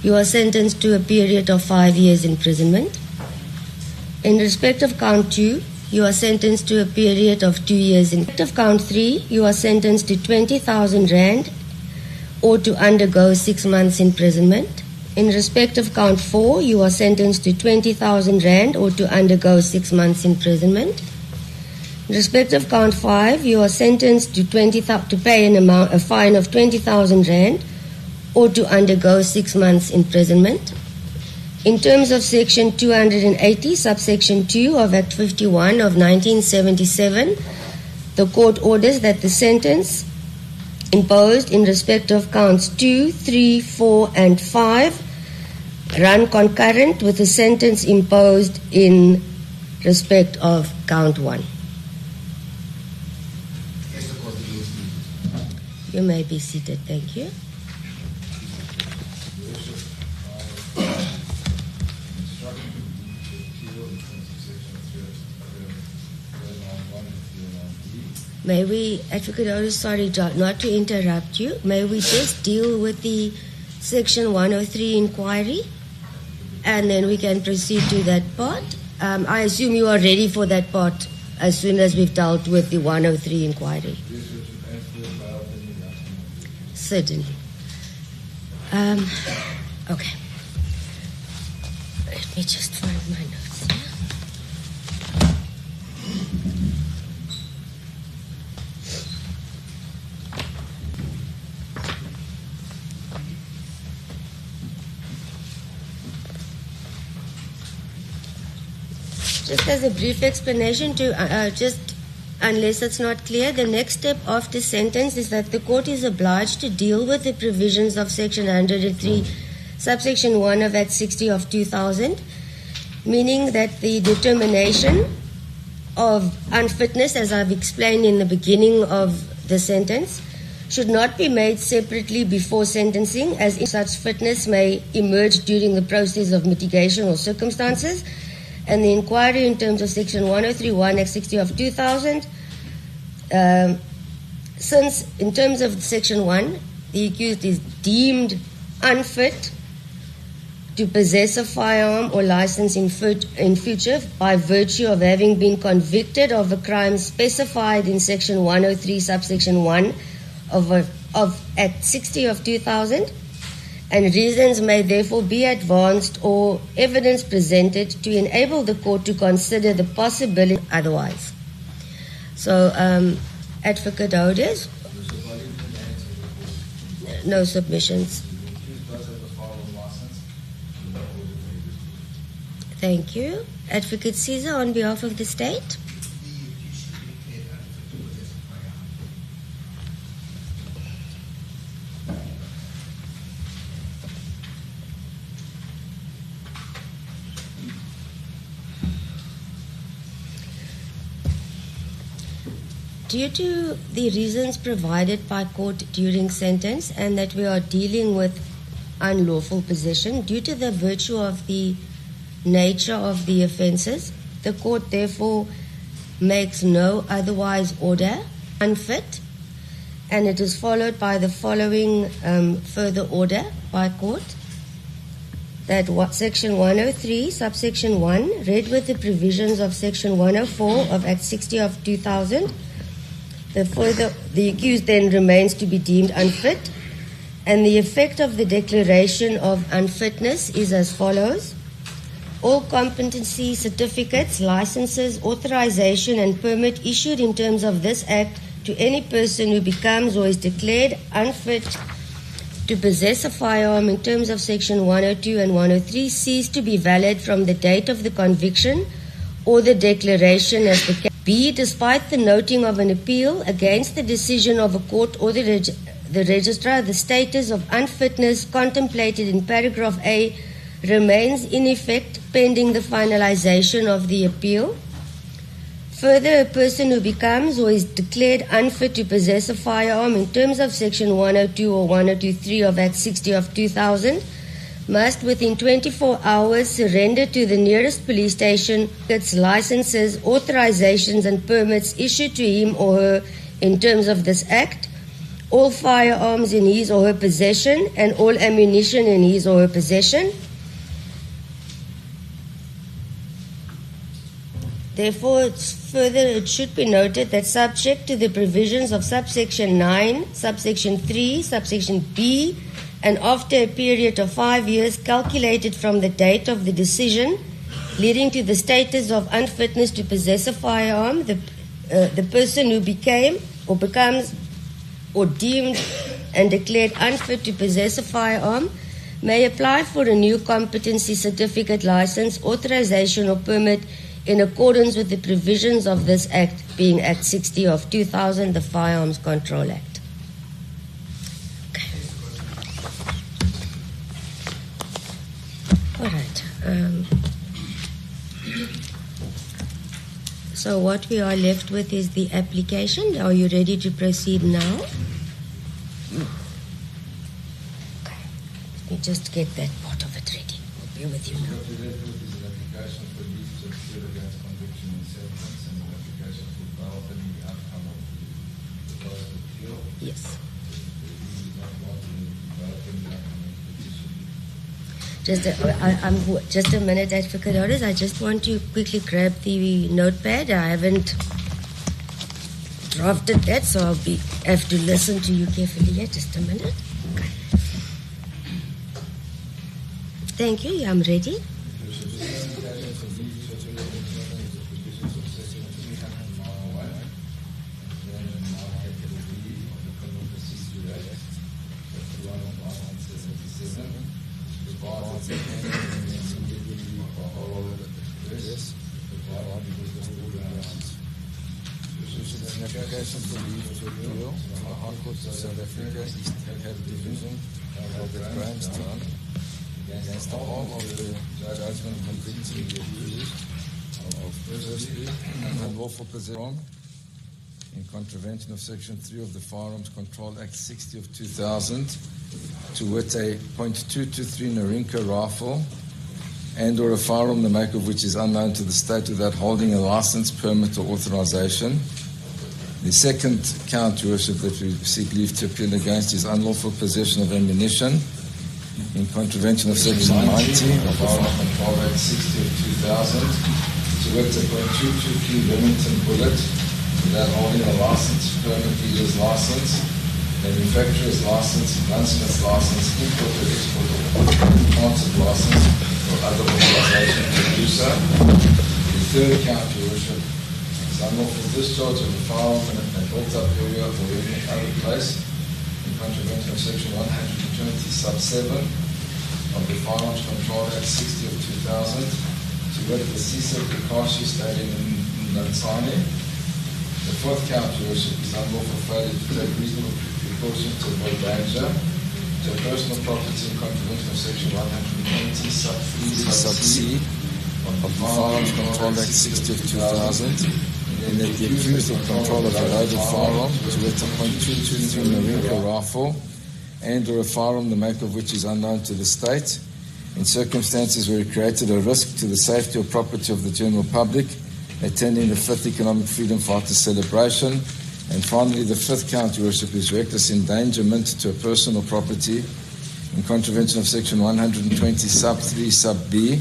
you are sentenced to a period of 5 years imprisonment. In respect of count 2, you are sentenced to a period of 2 years. In respect of count 3, you are sentenced to 20,000 rand or to undergo 6 months imprisonment. In respect of count 4, you are sentenced to 20,000 rand or to undergo 6 months imprisonment. In respect of count 5, you are sentenced to pay a fine of 20,000 rand or to undergo 6 months imprisonment. In terms of section 280, subsection 2 of Act 51 of 1977, the court orders that the sentence imposed in respect of counts 2, 3, 4, and 5 run concurrent with the sentence imposed in respect of count 1. You may be seated. Thank you. May we, Advocate Otis, sorry not to interrupt you, may we just deal with the Section 103 inquiry and then we can proceed to that part? I assume you are ready for that part as soon as we've dealt with the 103 inquiry. Certainly. Okay. Let me just find my notes here. Just as a brief explanation to unless it's not clear, the next step after sentence is that the court is obliged to deal with the provisions of Section 103, subsection 1 of Act 60 of 2000, meaning that the determination of unfitness, as I've explained in the beginning of the sentence, should not be made separately before sentencing, as such fitness may emerge during the process of mitigation or circumstances. And the inquiry in terms of Section 103.1 Act 60 of 2000, since in terms of Section 1, the accused is deemed unfit to possess a firearm or license in future by virtue of having been convicted of a crime specified in Section 103, subsection 1 of Act 60 of 2000, and reasons may therefore be advanced or evidence presented to enable the court to consider the possibility otherwise. So, Advocate Houders? No submissions. Thank you. Advocate Caesar, on behalf of the state. Due to the reasons provided by court during sentence and that we are dealing with unlawful possession, due to the virtue of the nature of the offences, the court therefore makes no otherwise order unfit, and it is followed by the following further order by court, that Section 103, subsection 1, read with the provisions of Section 104 of Act 60 of 2000, the accused then remains to be deemed unfit, and the effect of the declaration of unfitness is as follows. All competency certificates, licenses, authorization, and permit issued in terms of this Act to any person who becomes or is declared unfit to possess a firearm in terms of Section 102 and 103 cease to be valid from the date of the conviction or the declaration as the case be, despite the noting of an appeal against the decision of a court or the registrar. The status of unfitness contemplated in paragraph A remains in effect pending the finalization of the appeal. Further, a person who becomes or is declared unfit to possess a firearm in terms of Section 102 or 102.3 of Act 60 of 2000 must within 24 hours surrender to the nearest police station its licenses, authorizations, and permits issued to him or her in terms of this Act, all firearms in his or her possession, and all ammunition in his or her possession. Therefore, it should be noted that subject to the provisions of subsection 9, subsection 3, subsection B, and after a period of 5 years calculated from the date of the decision leading to the status of unfitness to possess a firearm, the person who became or becomes or deemed and declared unfit to possess a firearm may apply for a new competency certificate, license, authorization, or permit in accordance with the provisions of this Act, being Act 60 of 2000, the Firearms Control Act. Okay. All right. So what we are left with is the application. Are you ready to proceed now? Okay. Let me just get that part of it ready. I'll be with you now. Yes. Just a minute, Advocate Houders. I just want to quickly grab the notepad. I haven't drafted that, so I'll have to listen to you carefully here. Just a minute. Okay. Thank you. I'm ready. Application for leave to appeal. The High Court of South Africa have division of the Grahamstown against the whole of the judgment convicting the accused of firstly unlawful possession in contravention of Section 3 of the Firearms Control Act 60 of 2000, to wit a .223 Narinka rifle and or a firearm the make of which is unknown to the state without holding a license, permit or authorization. The second count, Your Worship, that we seek leave to appeal against is unlawful possession of ammunition in contravention of Section 90 of the Firearms Control Act 60 of 2000, to wit a .223 Remington bullet without holding a license, permit dealer's license, manufacturer's license, gunsmith's license, import or export or transit license, or other authorization to do so. The third count, Your Worship, is unlawful discharge of a firearm in a built-up area or any other place in contravention of Section 120 sub 7 of the Firearms Control Act 60 of 2000, to wit the CSIP Kakashi Stadium in Lansani. The fourth count, Your Worship, is unlawful failure to take reasonable precautions to avoid danger to personal property in contravention of Section 120 sub 3 sub C of the Firearms Control Act 60 of 2000, and that the accused of control of a loaded firearm, to wit a .223 Marinka rifle, and or a firearm the make of which is unknown to the state, in circumstances where it created a risk to the safety or property of the general public, attending the 5th Economic Freedom Fighters celebration. And finally, the fifth count, Your Worship, is reckless endangerment to a person or property in contravention of Section 120 sub 3 sub B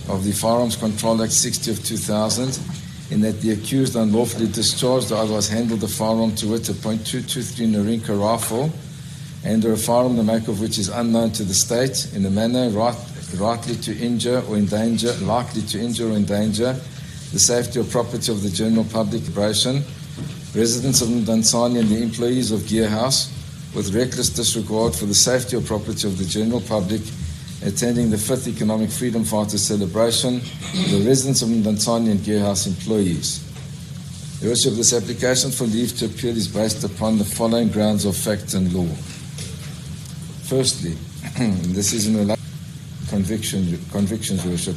of the Firearms Control Act 60 of 2000, in that the accused unlawfully discharged or otherwise handled the firearm, to wit a .223 Narinka rifle, and or a firearm the make of which is unknown to the state, in a manner likely to injure or endanger the safety or property of the general public, residents of Mdansani and the employees of Gear House, with reckless disregard for the safety or property of the general public, attending the 5th Economic Freedom Fighters celebration, the residents of Mdansani and Gear House employees. Your Worship, this application for leave to appeal is based upon the following grounds of fact and law. Firstly, this is in relation to convictions, Your Worship.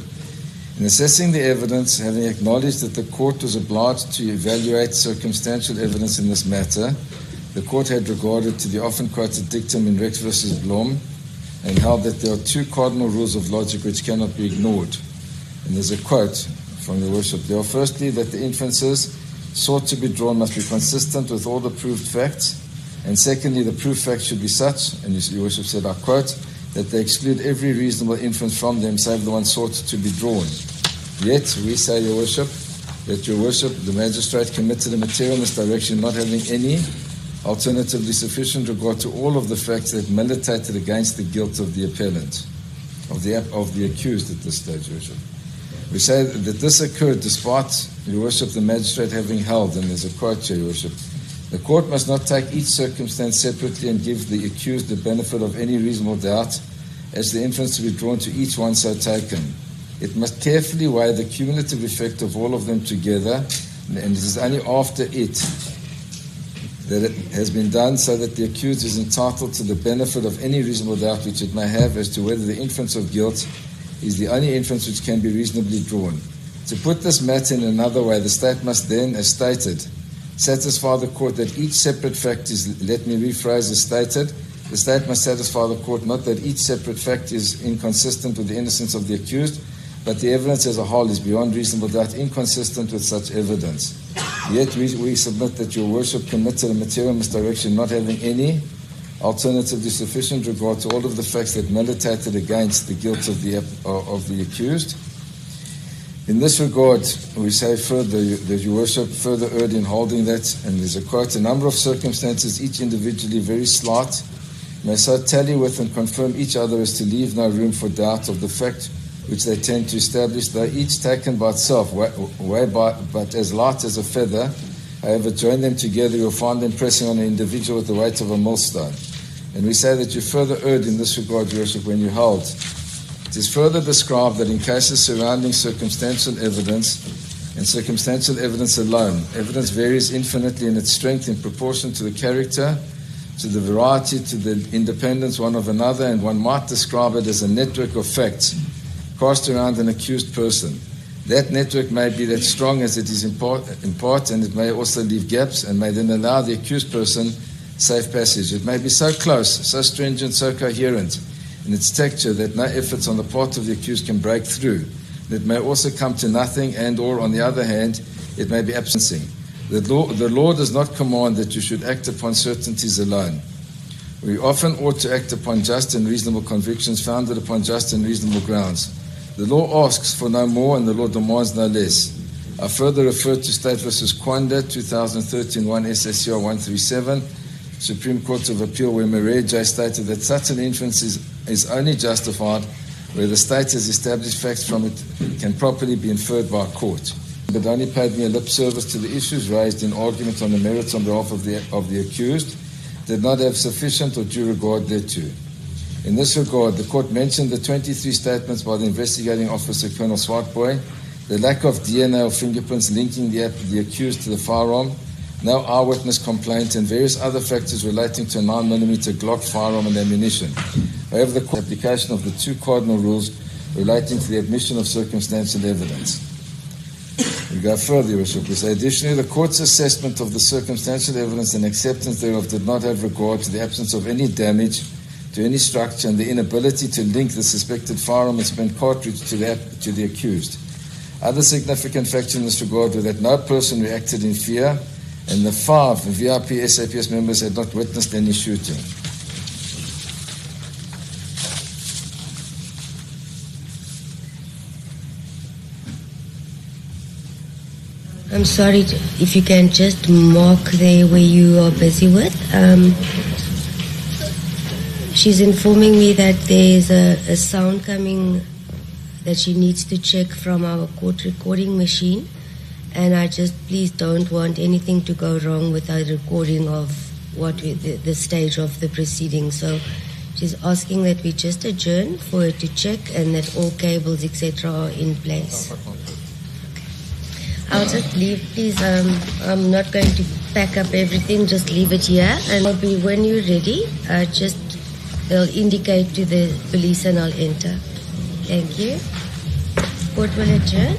In assessing the evidence, having acknowledged that the court was obliged to evaluate circumstantial evidence in this matter, the court had regarded to the often quoted dictum in Rex versus Blom and held that there are two cardinal rules of logic which cannot be ignored. And there's a quote from Your Worship. There are firstly that the inferences sought to be drawn must be consistent with all the proved facts, and secondly, the proved facts should be such, and Your Worship said, I quote, that they exclude every reasonable inference from them save the one sought to be drawn. Yet, we say, Your Worship, that Your Worship, the magistrate committed a material misdirection not having any alternatively sufficient regard to all of the facts that militated against the guilt of the appellant, of the accused at this stage, Your Worship. We say that this occurred despite, Your Worship, the magistrate having held, and there's a quote here, Your Worship, the court must not take each circumstance separately and give the accused the benefit of any reasonable doubt as the inference to be drawn to each one so taken. It must carefully weigh the cumulative effect of all of them together, and it is only after it that it has been done so that the accused is entitled to the benefit of any reasonable doubt which it may have as to whether the inference of guilt is the only inference which can be reasonably drawn. To put this matter in another way, the state must then, as stated, satisfy the court that each separate fact is, let me rephrase as stated, the state must satisfy the court not that each separate fact is inconsistent with the innocence of the accused, but the evidence as a whole is beyond reasonable doubt inconsistent with such evidence. Yet we submit that Your Worship committed a material misdirection not having any alternatively sufficient regard to all of the facts that militated against the guilt of the accused. In this regard, we say further that Your Worship further erred in holding that, and there's a quote, a number of circumstances, each individually very slight, may so tally with and confirm each other as to leave no room for doubt of the fact which they tend to establish, though each taken by itself, but as light as a feather, however, join them together, you'll find them pressing on an individual with the weight of a millstone. And we say that you further erred in this regard, Your Worship, when you held. It is further described that in cases surrounding circumstantial evidence and circumstantial evidence alone, evidence varies infinitely in its strength in proportion to the character, to the variety, to the independence one of another, and one might describe it as a network of facts cast around an accused person. That network may be that strong as it is in part, and it may also leave gaps and may then allow the accused person safe passage. It may be so close, so stringent, so coherent in its texture that no efforts on the part of the accused can break through. It may also come to nothing, and or on the other hand, it may be absenting. The law does not command that you should act upon certainties alone. We often ought to act upon just and reasonable convictions founded upon just and reasonable grounds. The law asks for no more and the law demands no less. I further refer to State v. Kwanda, 2013, 1 SSCR 137, Supreme Court of Appeal, where Maria J. stated that such an inference is only justified where the state has established facts from it can properly be inferred by a court. But only paid me a lip service to the issues raised in argument on the merits on behalf of the accused, did not have sufficient or due regard thereto. In this regard, the court mentioned the 23 statements by the investigating officer, Colonel Swartboy, the lack of DNA or fingerprints linking the accused to the firearm, no eyewitness complaint, and various other factors relating to a 9mm Glock firearm and ammunition. However, the application of the two cardinal rules relating to the admission of circumstantial evidence. We go further, Your Worship. We say, additionally, the court's assessment of the circumstantial evidence and acceptance thereof did not have regard to the absence of any damage to any structure and the inability to link the suspected firearm and spent cartridge to the accused. Other significant factors in this regard were that no person reacted in fear, and the 5 VIP SAPS members had not witnessed any shooting. I'm sorry, if you can just mark there where you are busy with. She's informing me that there's a sound coming that she needs to check from our court recording machine, and I just please don't want anything to go wrong with our recording of the stage of the proceeding. So she's asking that we just adjourn for her to check and that all cables, etc., are in place. I'll just leave, please. I'm not going to pack up everything, just leave it here. And I'll be, when you're ready, they'll indicate to the police and I'll enter. Thank you. Court will adjourn.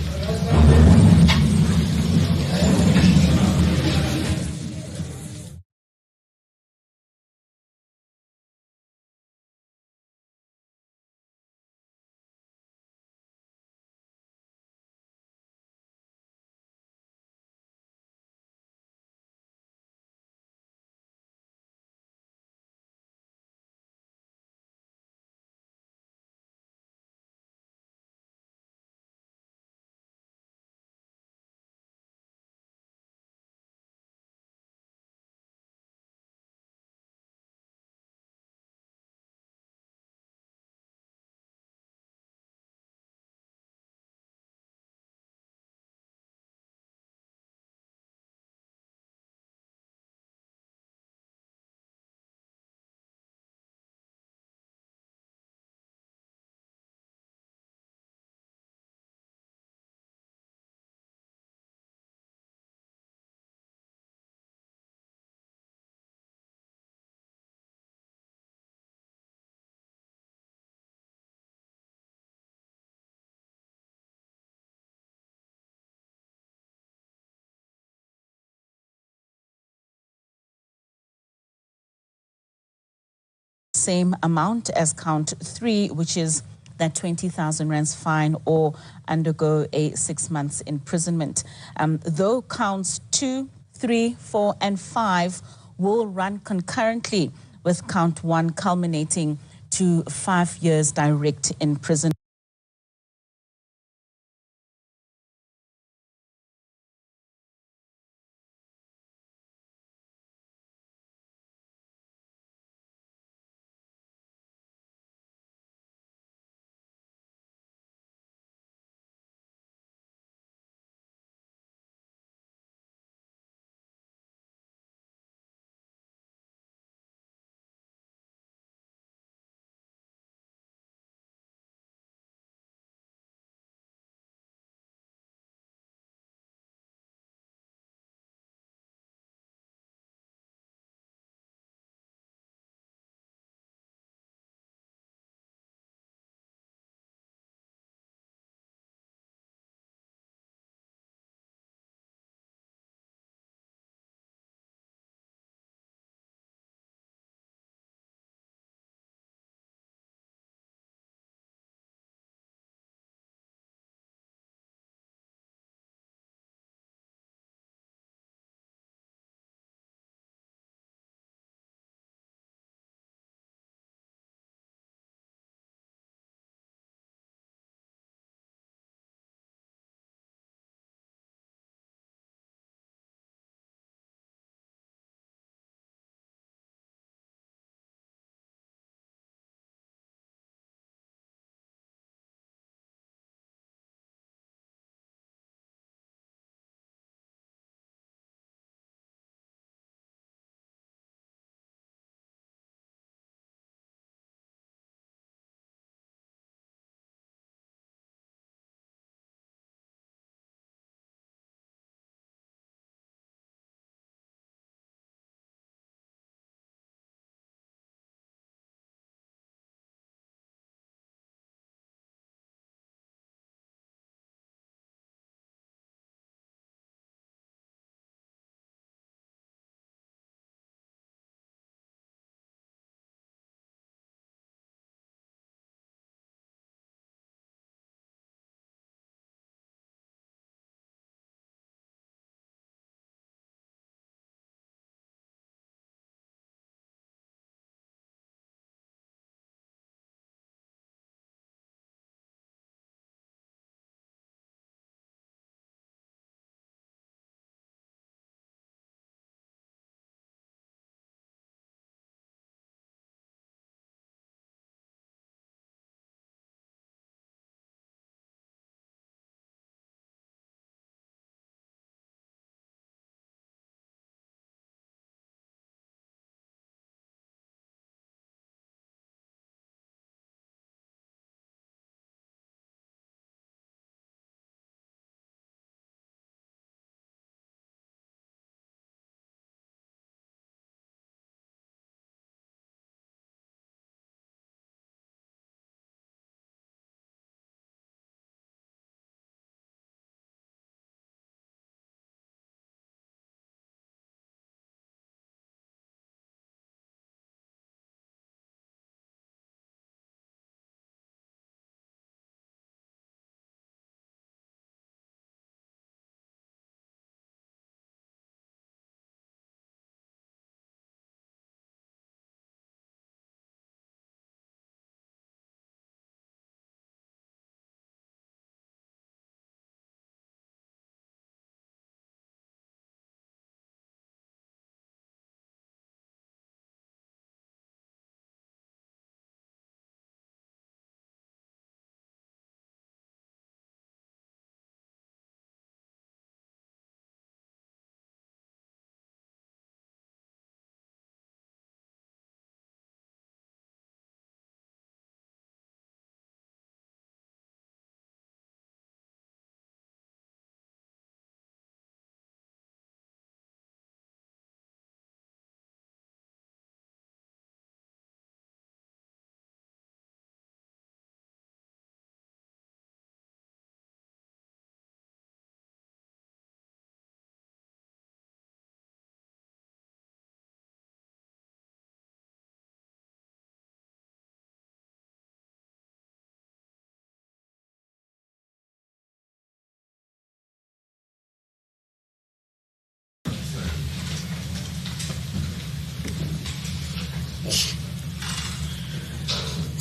Same amount as count 3, which is that 20,000 rands fine or undergo a 6 months imprisonment. Though counts 2, 3, 4, and 5 will run concurrently, with count 1 culminating to 5 years direct imprisonment.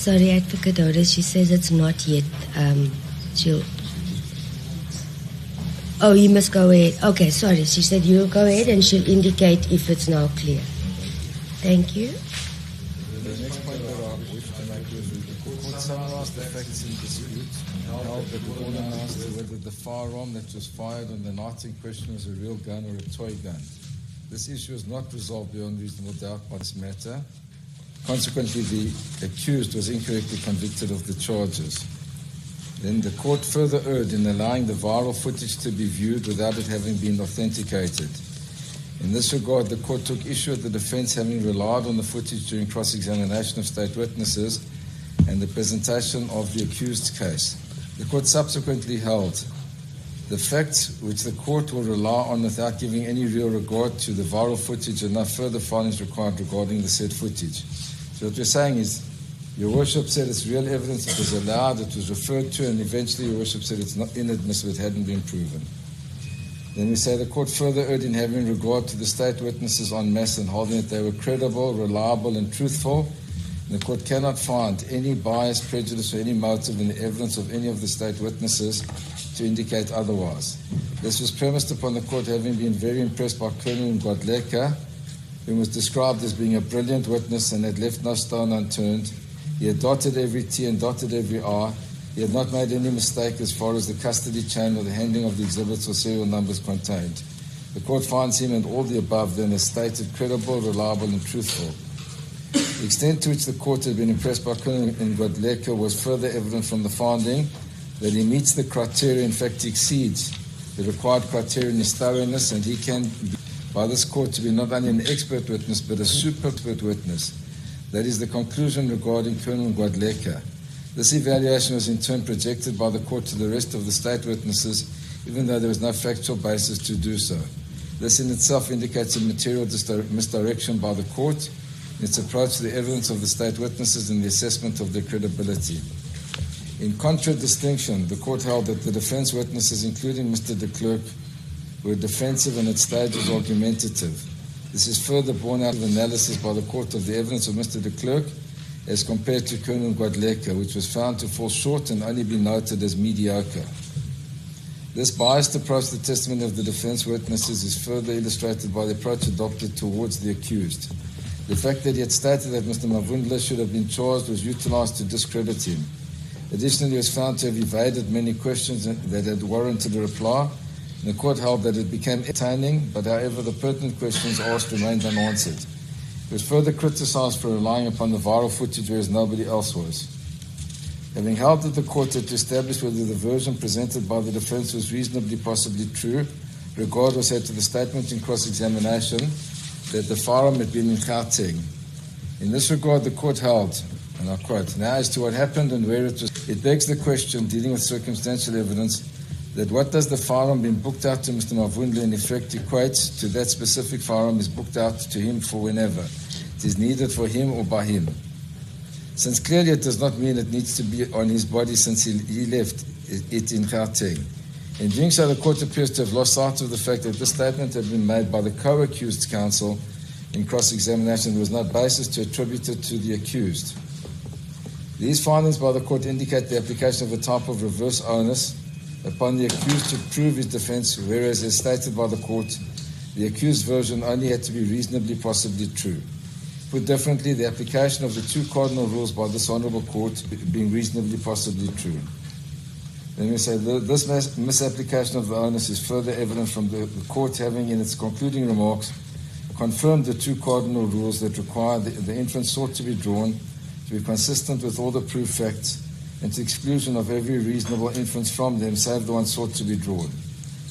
Sorry, Advocate Horace, she says it's not yet. Oh, you must go ahead. Okay, sorry. She said you'll go ahead and she'll indicate if it's now clear. Thank you. The next point that I wish to make is the court summarized the facts in dispute and held that the court announced whether the firearm that was fired on the night in question was a real gun or a toy gun. This issue was not resolved beyond reasonable doubt by this matter. Consequently, the accused was incorrectly convicted of the charges. Then the court further erred in allowing the viral footage to be viewed without it having been authenticated. In this regard, the court took issue with the defense having relied on the footage during cross-examination of state witnesses and the presentation of the accused's case. The court subsequently held the facts which the court will rely on without giving any real regard to the viral footage and no further findings required regarding the said footage. So what we're saying is, Your Worship said it's real evidence, it was allowed, it was referred to, and eventually Your Worship said it's not inadmissible, it hadn't been proven. Then we say the court further erred in having regard to the state witnesses en masse and holding that they were credible, reliable, and truthful. And the court cannot find any bias, prejudice, or any motive in the evidence of any of the state witnesses to indicate otherwise. This was premised upon the court having been very impressed by Colonel Godleka, who was described as being a brilliant witness and had left no stone unturned. He had dotted every T and dotted every R. He had not made any mistake as far as the custody chain or the handling of the exhibits or serial numbers contained. The court finds him and all the above then as stated credible, reliable, and truthful. The extent to which the court had been impressed by Colonel Godleka was further evident from the finding that he meets the criteria, in fact exceeds the required criteria in his thoroughness, and he can be by this court to be not only an expert witness but a super expert witness. That is the conclusion regarding Colonel Godleka. This evaluation was in turn projected by the court to the rest of the state witnesses, even though there was no factual basis to do so. This in itself indicates a material misdirection by the court in its approach to the evidence of the state witnesses and the assessment of their credibility. In contradistinction, the court held that the defense witnesses, including Mr. de Klerk, were defensive and at stages argumentative. This is further borne out of analysis by the court of the evidence of Mr. de Klerk as compared to Colonel Godleka, which was found to fall short and only be noted as mediocre. This biased approach to the testimony of the defense witnesses is further illustrated by the approach adopted towards the accused. The fact that he had stated that Mr. Mavundla should have been charged was utilized to discredit him. Additionally, he was found to have evaded many questions that had warranted a reply, and the court held that it became entertaining, but however the pertinent questions asked remained unanswered. He was further criticized for relying upon the viral footage whereas nobody else was. Having held that the court had to establish whether the version presented by the defense was reasonably possibly true, regard was had to the statement in cross-examination that the firearm had been in Gauteng. In this regard, the court held, and I quote, "Now as to what happened and where it was, it begs the question, dealing with circumstantial evidence, that what does the firearm being booked out to Mr. Mavundla in effect equates to that specific firearm is booked out to him for whenever it is needed for him or by him. Since clearly it does not mean it needs to be on his body since he left it in Gauteng. In doing so, the court appears to have lost sight of the fact that this statement had been made by the co-accused's counsel in cross-examination. There was no basis to attribute it to the accused. These findings by the court indicate the application of a type of reverse onus upon the accused to prove his defense, whereas, as stated by the court, the accused version only had to be reasonably possibly true. Put differently, the application of the two cardinal rules by this honourable court being reasonably possibly true. Then we say this misapplication of the onus is further evident from the court having, in its concluding remarks, confirmed the two cardinal rules that require the inference sought to be drawn to be consistent with all the proved facts and to exclusion of every reasonable inference from them, save the one sought to be drawn.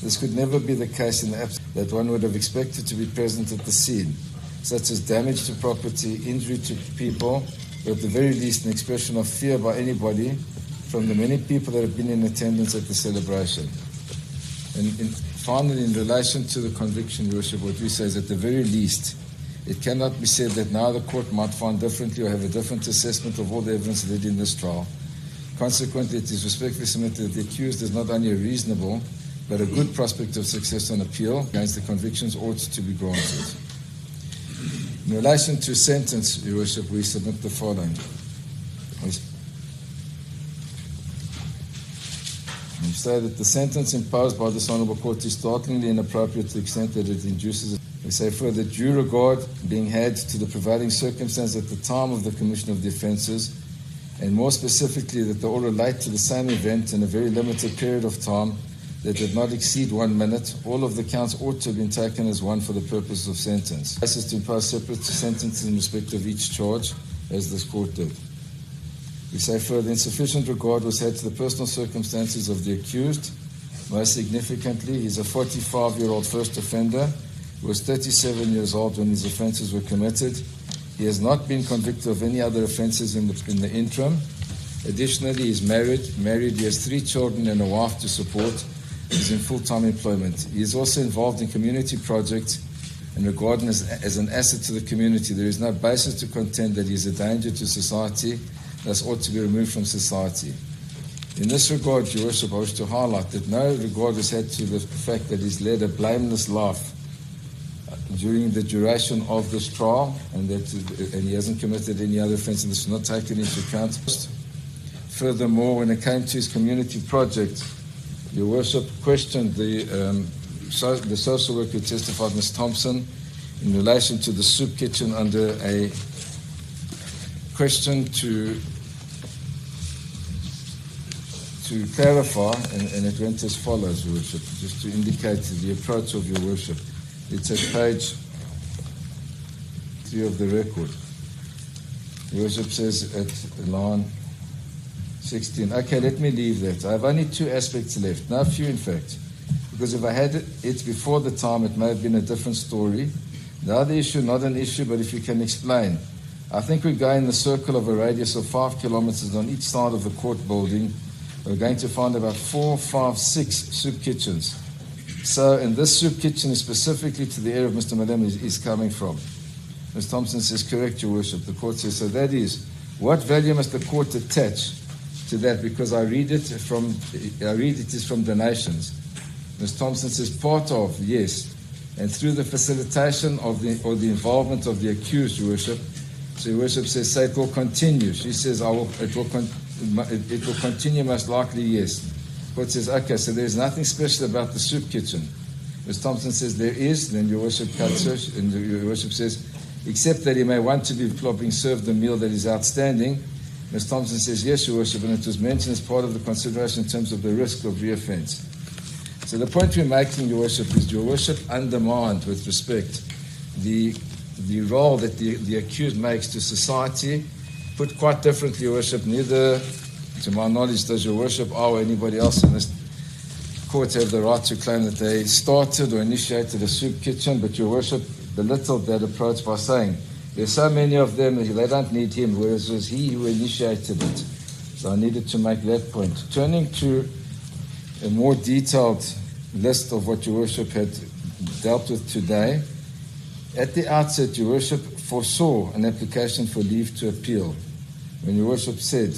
This could never be the case in the absence that one would have expected to be present at the scene, such as damage to property, injury to people, or at the very least an expression of fear by anybody from the many people that have been in attendance at the celebration. And finally, in relation to the conviction, Your Worship, what we say is at the very least, it cannot be said that now the court might find differently or have a different assessment of all the evidence led in this trial. Consequently, it is respectfully submitted that the accused is not only a reasonable, but a good prospect of success on appeal against the convictions ought to be granted. In relation to sentence, Your Worship, we submit the following. We say that the sentence imposed by this Honourable Court is startlingly inappropriate to the extent that it induces. We say further, due regard being had to the prevailing circumstance at the time of the commission of the offences, and more specifically that they all relate to the same event in a very limited period of time that did not exceed 1 minute, all of the counts ought to have been taken as one for the purpose of sentence. This is to impose separate sentences in respect of each charge, as this court did. We say further, insufficient regard was had to the personal circumstances of the accused. Most significantly, he's a 45-year-old first offender who was 37 years old when his offences were committed. He has not been convicted of any other offences in the interim. Additionally, he's married. He has 3 children and a wife to support. He's in full-time employment. He is also involved in community projects and regarded as an asset to the community. There is no basis to contend that he is a danger to society, thus ought to be removed from society. In this regard, Your Worship, I wish to highlight that no regard is had to the fact that he's led a blameless life during the duration of this trial, and he hasn't committed any other offence, and this was not taken into account. Furthermore, when it came to his community project, Your Worship questioned the social worker who testified, Ms. Thompson, in relation to the soup kitchen under a question to clarify, and it went as follows, Your Worship, just to indicate the approach of Your Worship. It's at page 3 of the record. Your Worship says at line 16, okay, let me leave that. I have only 2 aspects left, no few in fact, because if I had it before the time, it may have been a different story. The other issue, not an issue, but if you can explain. I think we go in the circle of a radius of 5 kilometers on each side of the court building. We're going to find about 4, 5, 6 soup kitchens. So, and this soup kitchen is specifically to the area of Mr. Malema is coming from. Ms. Thompson says, correct, Your Worship. The court says, so that is, what value must the court attach to that? Because I read it is from donations. Ms. Thompson says, part of, yes. And through the facilitation of the involvement of the accused, Your Worship. So Your Worship says, say it will continue. She says, it will continue most likely, yes. Court says, okay, so there's nothing special about the soup kitchen. Ms. Thompson says, there is. Then Your Worship cuts her, and Your Worship says, except that he may want to be being served a meal that is outstanding. Ms. Thompson says, yes, Your Worship, and it was mentioned as part of the consideration in terms of the risk of reoffence. So the point we're making, Your Worship, is Your Worship undermined, with respect, the role that the accused makes to society. Put quite differently, Your Worship, neither, to my knowledge, does Your Worship or anybody else in this court have the right to claim that they started or initiated a soup kitchen, but Your Worship belittled that approach by saying, there's so many of them, they don't need him, whereas it was he who initiated it. So I needed to make that point. Turning to a more detailed list of what Your Worship had dealt with today, at the outset, Your Worship foresaw an application for leave to appeal. When Your Worship said,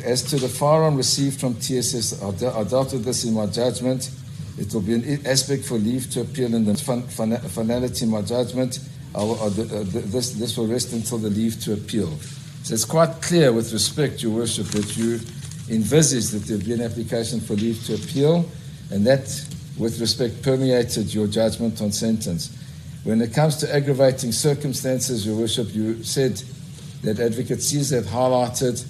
as to the firearm received from TSS, I dealt with this in my judgment. It will be an aspect for leave to appeal in the finality in my judgment. This will rest until the leave to appeal. So it's quite clear with respect, Your Worship, that you envisaged that there would be an application for leave to appeal, and that, with respect, permeated your judgment on sentence. When it comes to aggravating circumstances, Your Worship, you said that Advocate Caesar had highlighted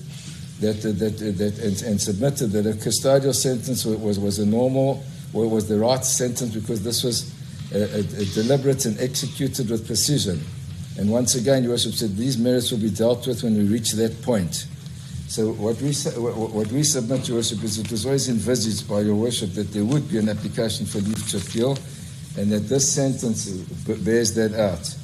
and submitted that a custodial sentence was a normal, or was the right sentence, because this was a deliberate and executed with precision. And once again, Your Worship said these merits will be dealt with when we reach that point. So what we submit, Your Worship, is it was always envisaged by Your Worship that there would be an application for leave to appeal, and that this sentence bears that out.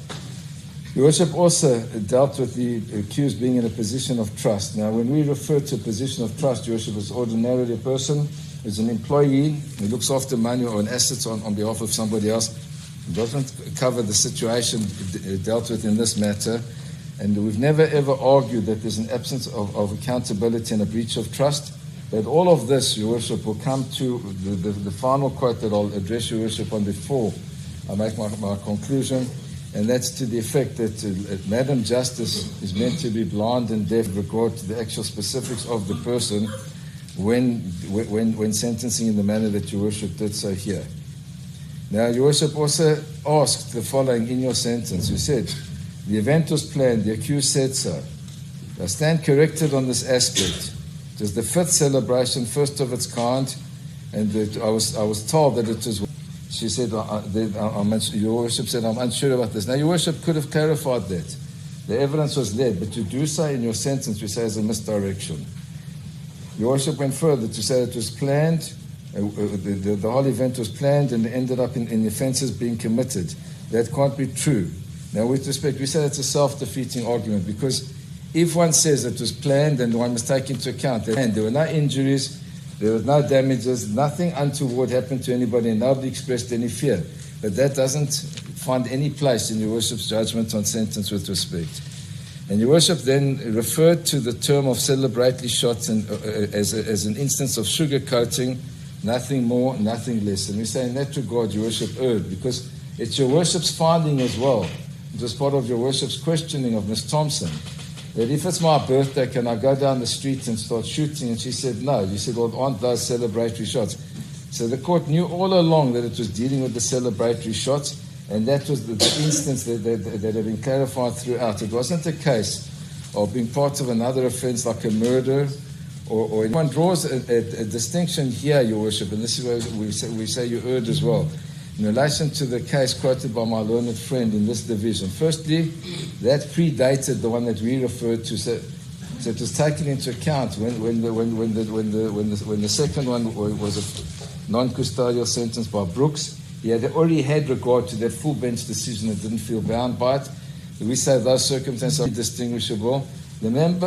Your Worship also dealt with the accused being in a position of trust. Now, when we refer to a position of trust, Your Worship, is ordinarily a person who's an employee who looks after money or an assets on behalf of somebody else. It doesn't cover the situation dealt with in this matter. And we've never ever argued that there's an absence of accountability and a breach of trust. But all of this, Your Worship, will come to the final quote that I'll address Your Worship on before I make my conclusion. and that's to the effect that Madam Justice is meant to be blind and deaf with regard to the actual specifics of the person when sentencing in the manner that Your Worship did so here. Now, Your Worship also asked the following in your sentence. You said, the event was planned, the accused said so. I stand corrected on this aspect. It was the 5th celebration, first of its kind, and I was told that it was. She said, Your Worship said, I'm unsure about this. Now, Your Worship could have clarified that. The evidence was led, but to do so in your sentence, we say is a misdirection. Your Worship went further to say it was planned, the whole event was planned and ended up in offences being committed. That can't be true. Now, with respect, we say it's a self-defeating argument, because if one says it was planned, then one must take into account that there were no injuries, there was no damages, nothing untoward happened to anybody, and nobody expressed any fear. But that doesn't find any place in Your Worship's judgment on sentence with respect. And Your Worship then referred to the term of celebratory shots as an instance of sugarcoating, nothing more, nothing less. And we say in that regard, Your Worship erred, because it's Your Worship's finding as well. It was part of Your Worship's questioning of Ms. Thompson, that if it's my birthday, can I go down the street and start shooting? And she said, no. You said, well, aren't those celebratory shots? So the court knew all along that it was dealing with the celebratory shots, and that was the instance that had been clarified throughout. It wasn't a case of being part of another offence like a murder, or one draws a distinction here, Your Worship, and this is where we say you erred as well, in relation to the case quoted by my learned friend in this division. Firstly, that predated the one that we referred to, so it was taken into account when the second one was a non-custodial sentence by Brooks. He had already had regard to that full bench decision and didn't feel bound by it. We say those circumstances are indistinguishable. The man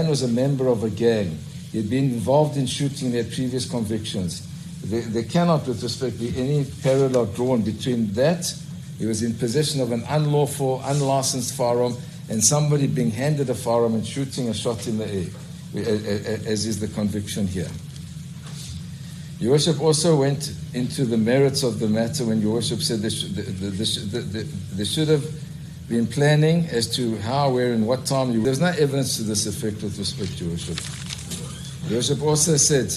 was a member of a gang. He had been involved in shooting their previous convictions. There cannot, with respect, be any parallel drawn between that. He was in possession of an unlawful, unlicensed firearm, and somebody being handed a firearm and shooting a shot in the air, as is the conviction here. Your Worship also went into the merits of the matter when Your Worship said there should have been planning as to how, where, and what time. There's no evidence to this effect with respect to Your Worship. Your Worship also said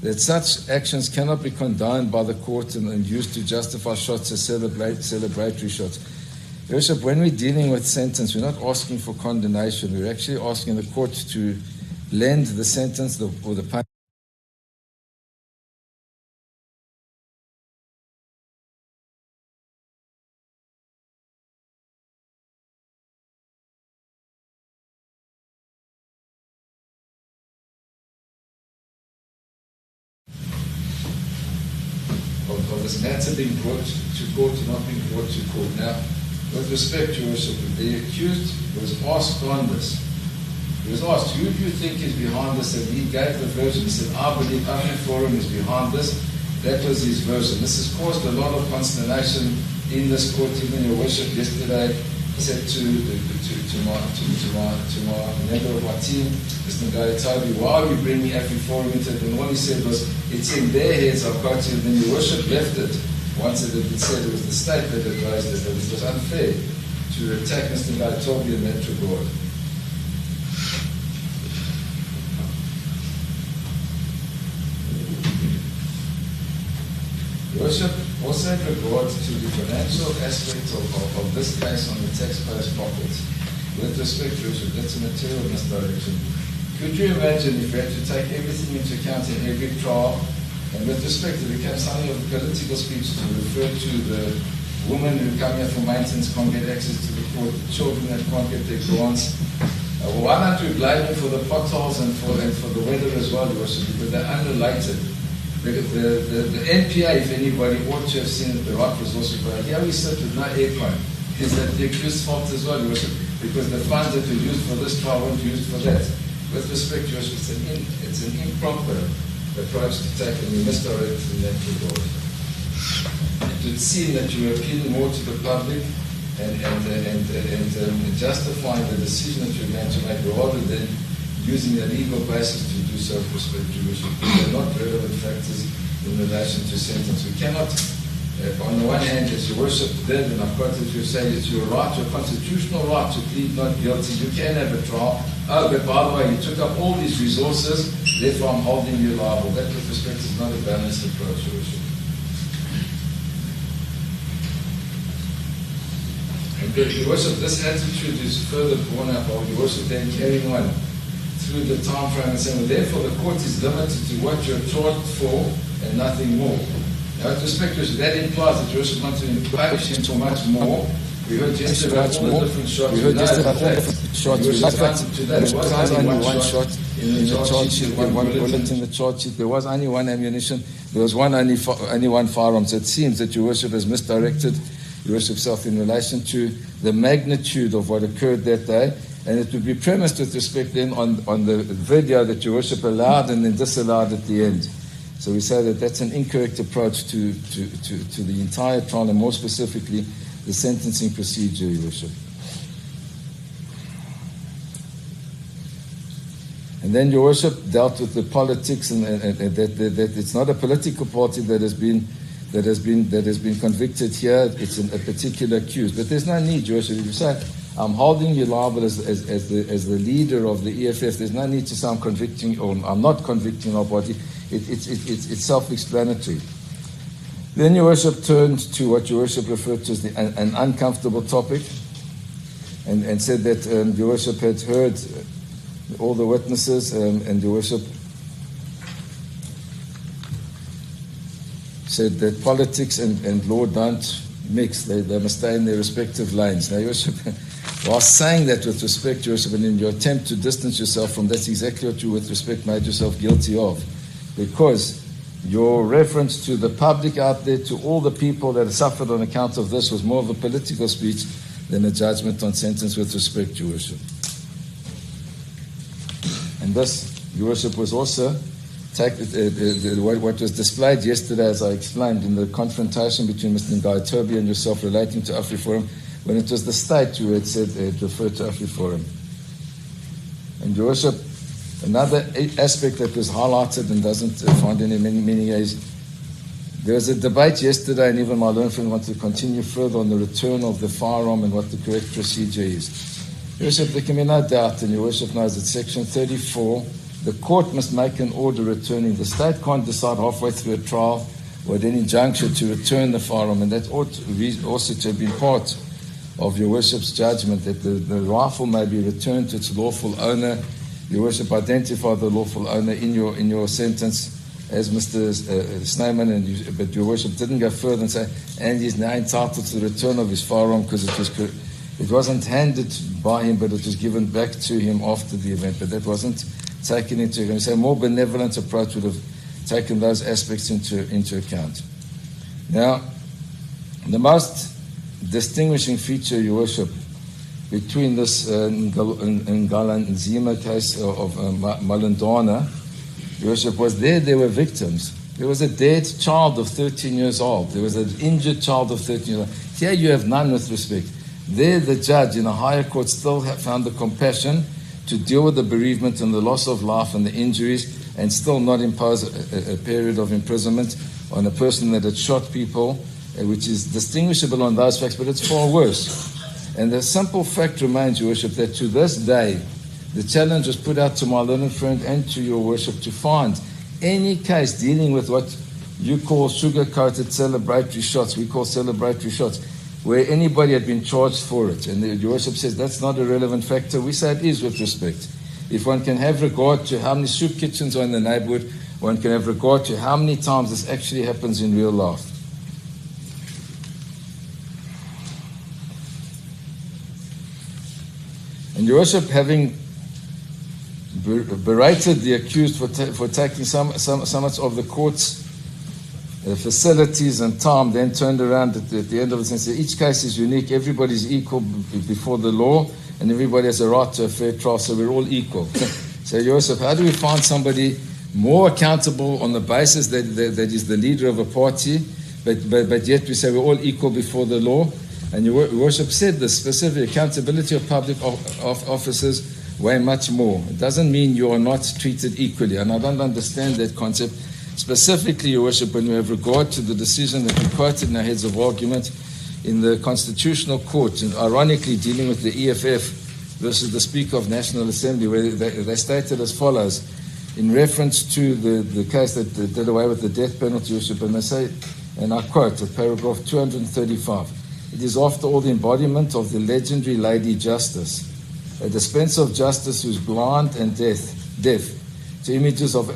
that such actions cannot be condoned by the court and used to justify shots as celebratory shots. Your Worship, when we're dealing with sentence, we're not asking for condemnation. We're actually asking the court to lend the sentence or the punishment. Of this matter being brought to court and not being brought to court. Now, with respect, Your Worship, the accused was asked on this. He was asked, who do you think is behind this? And he gave the version. He said, I believe Open Forum is behind this. That was his version. This has caused a lot of consternation in this court. Even Your Worship yesterday said to my member of my team, Mr. Toby, why are you bringing Open Forum into it? And all he said was, it's in their heads, I've got to. And then Your Worship left it. Once it had been said, it was the state that had raised it, that it was unfair to attack Mr. Toby in that regard. Your Worship, also in regards to the financial aspect of this case on the taxpayers' pockets, with respect, Your Worship, that's a material misdirection. Could you imagine if we had to take everything into account in every trial, and with respect, it became something of a political speech to refer to the women who come here for maintenance can't get access to the court, the children that can't get their grants. Why don't we blame them for the potholes and for the weather as well, Your Worship, because they're unrelated. The NPA, if anybody ought to have seen it, the right resources, but here we sit with no aircon. Is that the accused fault as well, Your Worship, because the funds that were used for this trial weren't used for that. With respect, Your Worship, it's an improper approach to take, and we misdirect in that regard. It would seem that you are appealing more to the public and justifying the decision that you're going to make rather than using a legal basis to do so with respect to Your Worship. These are not relevant factors in relation to sentence. We cannot On the one hand, as your worship did, and I've quoted you say it's your right, your constitutional right to plead not guilty. You can have a trial. Oh, but by the way, you took up all these resources, therefore I'm holding you liable. That, with respect, is not a balanced approach, your worship. And your worship, this attitude is further borne out by your worship then carrying on through the time frame and saying, well, therefore the court is limited to what you're charged for and nothing more. Now, with respect to that implies that you also want to punish him for much more. We heard yesterday about all the different shots. We heard yesterday about all the different shots. There was only one shot in the charge sheet, one bullet in the charge sheet. There was only one ammunition. There was only one firearm. So it seems that your worship has misdirected your worship self in relation to the magnitude of what occurred that day. And it would be premised with respect then on the video that your worship allowed and then disallowed at the end. So we say that that's an incorrect approach to the entire trial, and more specifically, the sentencing procedure, your worship. And then your worship dealt with the politics, and that it's not a political party that has been convicted here. It's a particular accused. But there's no need, your worship. If you say, I'm holding you liable as the leader of the EFF, there's no need to say I'm convicting or I'm not convicting our party. It's self-explanatory. Then your worship turned to what your worship referred to as an uncomfortable topic, and said that your worship had heard all the witnesses, and your worship said that politics and law don't mix. They must stay in their respective lanes. Now, your worship, while saying that with respect, your worship, and in your attempt to distance yourself from that's exactly what you, with respect, made yourself guilty of. Because your reference to the public out there, to all the people that have suffered on account of this, was more of a political speech than a judgment on sentence with respect, your worship. And this, your worship, was also what was displayed yesterday, as I explained, in the confrontation between Mr. Ngaitobi and yourself relating to AfriForum, when it was the state who had said it referred to AfriForum. And your worship, another aspect that was highlighted and doesn't find any meaning is there was a debate yesterday, and even my learned friend wanted to continue further on the return of the firearm and what the correct procedure is. Your worship, there can be no doubt, and your worship knows that Section 34, the court must make an order returning. The state can't decide halfway through a trial or at any juncture to return the firearm, and that ought also to have been part of your worship's judgment, that the rifle may be returned to its lawful owner. Your worship identified the lawful owner in your sentence as Mr. Snyman, but your worship didn't go further and say, and he's now entitled to the return of his firearm because it wasn't handed by him, but it was given back to him after the event. But that wasn't taken into account. So a more benevolent approach would have taken those aspects into account. Now, the most distinguishing feature, your worship, between this Ngala Nzima case of Malendana, your worship, was there were victims. There was a dead child of 13 years old. There was an injured child of 13 years old. Here you have none, with respect. There the judge in a higher court still found the compassion to deal with the bereavement and the loss of life and the injuries, and still not impose a period of imprisonment on a person that had shot people, which is distinguishable on those facts, but it's far worse. And the simple fact remains, your worship, that to this day, the challenge was put out to my learned friend and to your worship to find any case dealing with what you call sugar-coated celebratory shots, we call celebratory shots, where anybody had been charged for it. And your worship says that's not a relevant factor. We say it is, with respect. If one can have regard to how many soup kitchens are in the neighborhood, one can have regard to how many times this actually happens in real life. And your worship, having berated the accused for taking so much of the court's facilities and time, then turned around at the end of it and said, each case is unique, everybody's equal before the law, and everybody has a right to a fair trial, so we're all equal. So Joseph, how do we find somebody more accountable on the basis that is the leader of a party, but yet we say we're all equal before the law? And your worship said the specific accountability of public officers way much more. It doesn't mean you are not treated equally, and I don't understand that concept. Specifically, Your Worship, when we have regard to the decision that we quoted in our heads of argument in the Constitutional Court, and ironically dealing with the EFF versus the Speaker of National Assembly, where they stated as follows, in reference to the case that did away with the death penalty, Your Worship, and they say, and I quote, at paragraph 235, "It is after all the embodiment of the legendary Lady Justice, a dispenser of justice who's blind and deaf to images of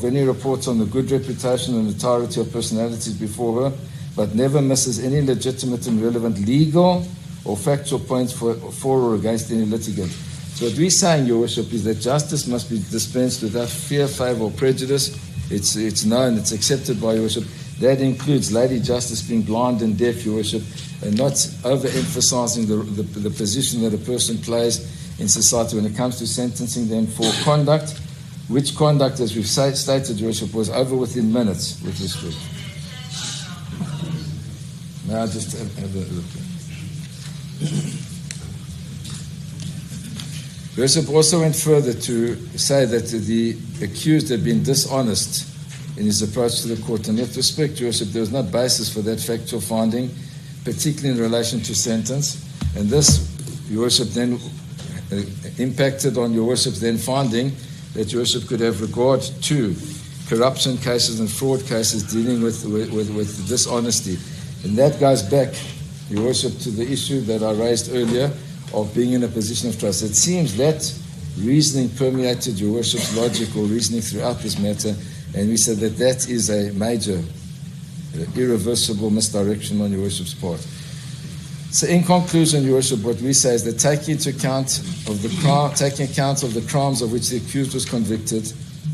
any reports on the good reputation and entirety of personalities before her, but never misses any legitimate and relevant legal or factual points for or against any litigant." So what we're saying, Your Worship, is that justice must be dispensed without fear, favour or prejudice. It's known, it's accepted by Your Worship. That includes Lady Justice being blind and deaf, Your Worship, and not overemphasising the position that a person plays in society when it comes to sentencing them for conduct, which conduct, as we've stated, Your Worship, was over within minutes with respect. Now just have a look. Your Worship also went further to say that the accused had been dishonest in his approach to the court, and with respect, Your Worship, there was no basis for that factual finding, particularly in relation to sentence, and this, Your Worship, then impacted on Your Worship's then finding that Your Worship could have regard to corruption cases and fraud cases dealing with dishonesty. And that goes back, Your Worship, to the issue that I raised earlier of being in a position of trust. It seems that reasoning permeated Your Worship's logic or reasoning throughout this matter, and we said that that is a major, irreversible misdirection on Your Worship's part. So in conclusion, Your Worship, what we say is that taking account of the crimes of which the accused was convicted,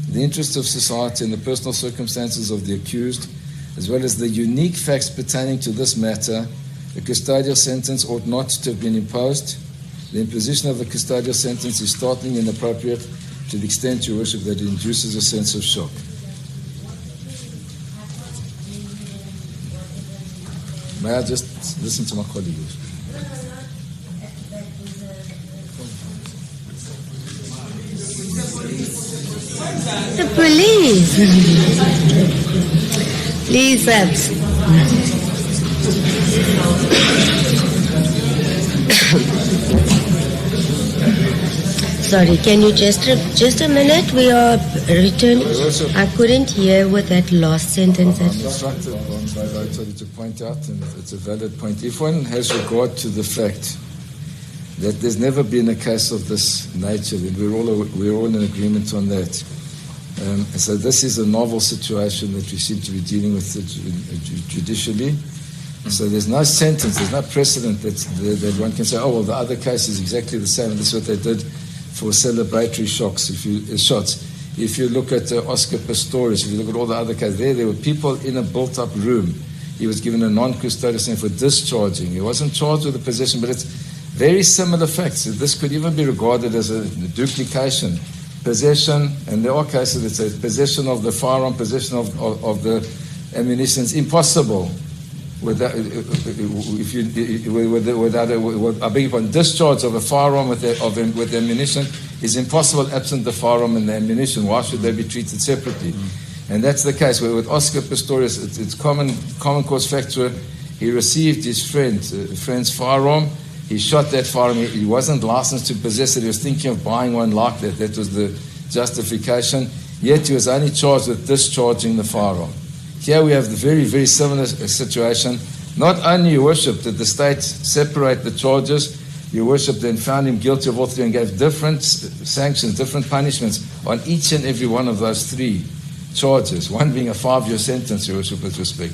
the interests of society and the personal circumstances of the accused, as well as the unique facts pertaining to this matter, the custodial sentence ought not to have been imposed. The imposition of the custodial sentence is startlingly inappropriate to the extent, Your Worship, that it induces a sense of shock. May I just listen to my colleague? The police. Please, sorry, can you just a minute? We are returning. I couldn't hear what that last sentence I'm instructed by Vitality to point out, and it's a valid point. If one has regard to the fact that there's never been a case of this nature, and we're all in agreement on that. So this is a novel situation that we seem to be dealing with judicially. So there's no sentence, there's no precedent that one can say, oh, well, the other case is exactly the same, and this is what they did for celebratory shots. If you look at Oscar Pistorius, if you look at all the other cases, there were people in a built-up room. He was given a non-custodial sentence for discharging. He wasn't charged with a possession, but it's very similar facts. This could even be regarded as a duplication. Possession, and there are cases that say possession of the firearm, possession of the ammunition is impossible without I beg your pardon, discharge of a firearm with ammunition is impossible absent the firearm and the ammunition. Why should they be treated separately? And that's the case where with Oscar Pistorius, it's common cause factor. He received his friend's firearm. He shot that firearm. He wasn't licensed to possess it. He was thinking of buying one like that. That was the justification. Yet he was only charged with discharging the firearm. Here we have the very, very similar situation. Not only, Your Worship, did the state separate the charges, Your Worship then found him guilty of all three and gave different sanctions, different punishments on each and every one of those three charges, one being a 5-year sentence, Your Worship, with respect.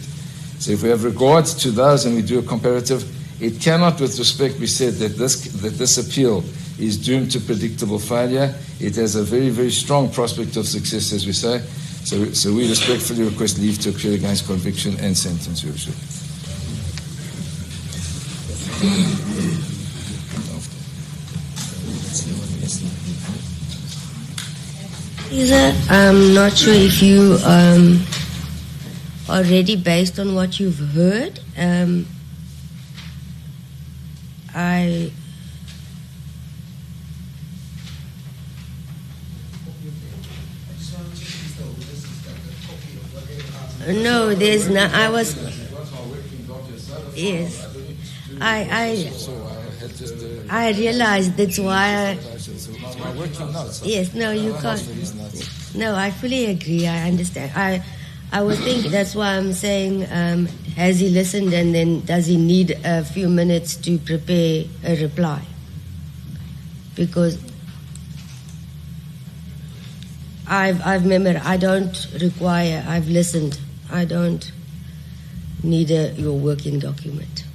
So if we have regard to those and we do a comparative, it cannot with respect be said that this appeal is doomed to predictable failure. It has a very, very strong prospect of success, as we say. So we respectfully request leave to appeal against conviction and sentence, Your Worship. Lisa, I'm not sure if you already, based on what you've heard, No, there's not. I was. Yes. I realized that's why yes, no, you can't. No, I fully agree. I understand. I was thinking, that's why I'm saying, has he listened, and then does he need a few minutes to prepare a reply? Because I've memorized. I don't require. I've listened. I don't need your working document.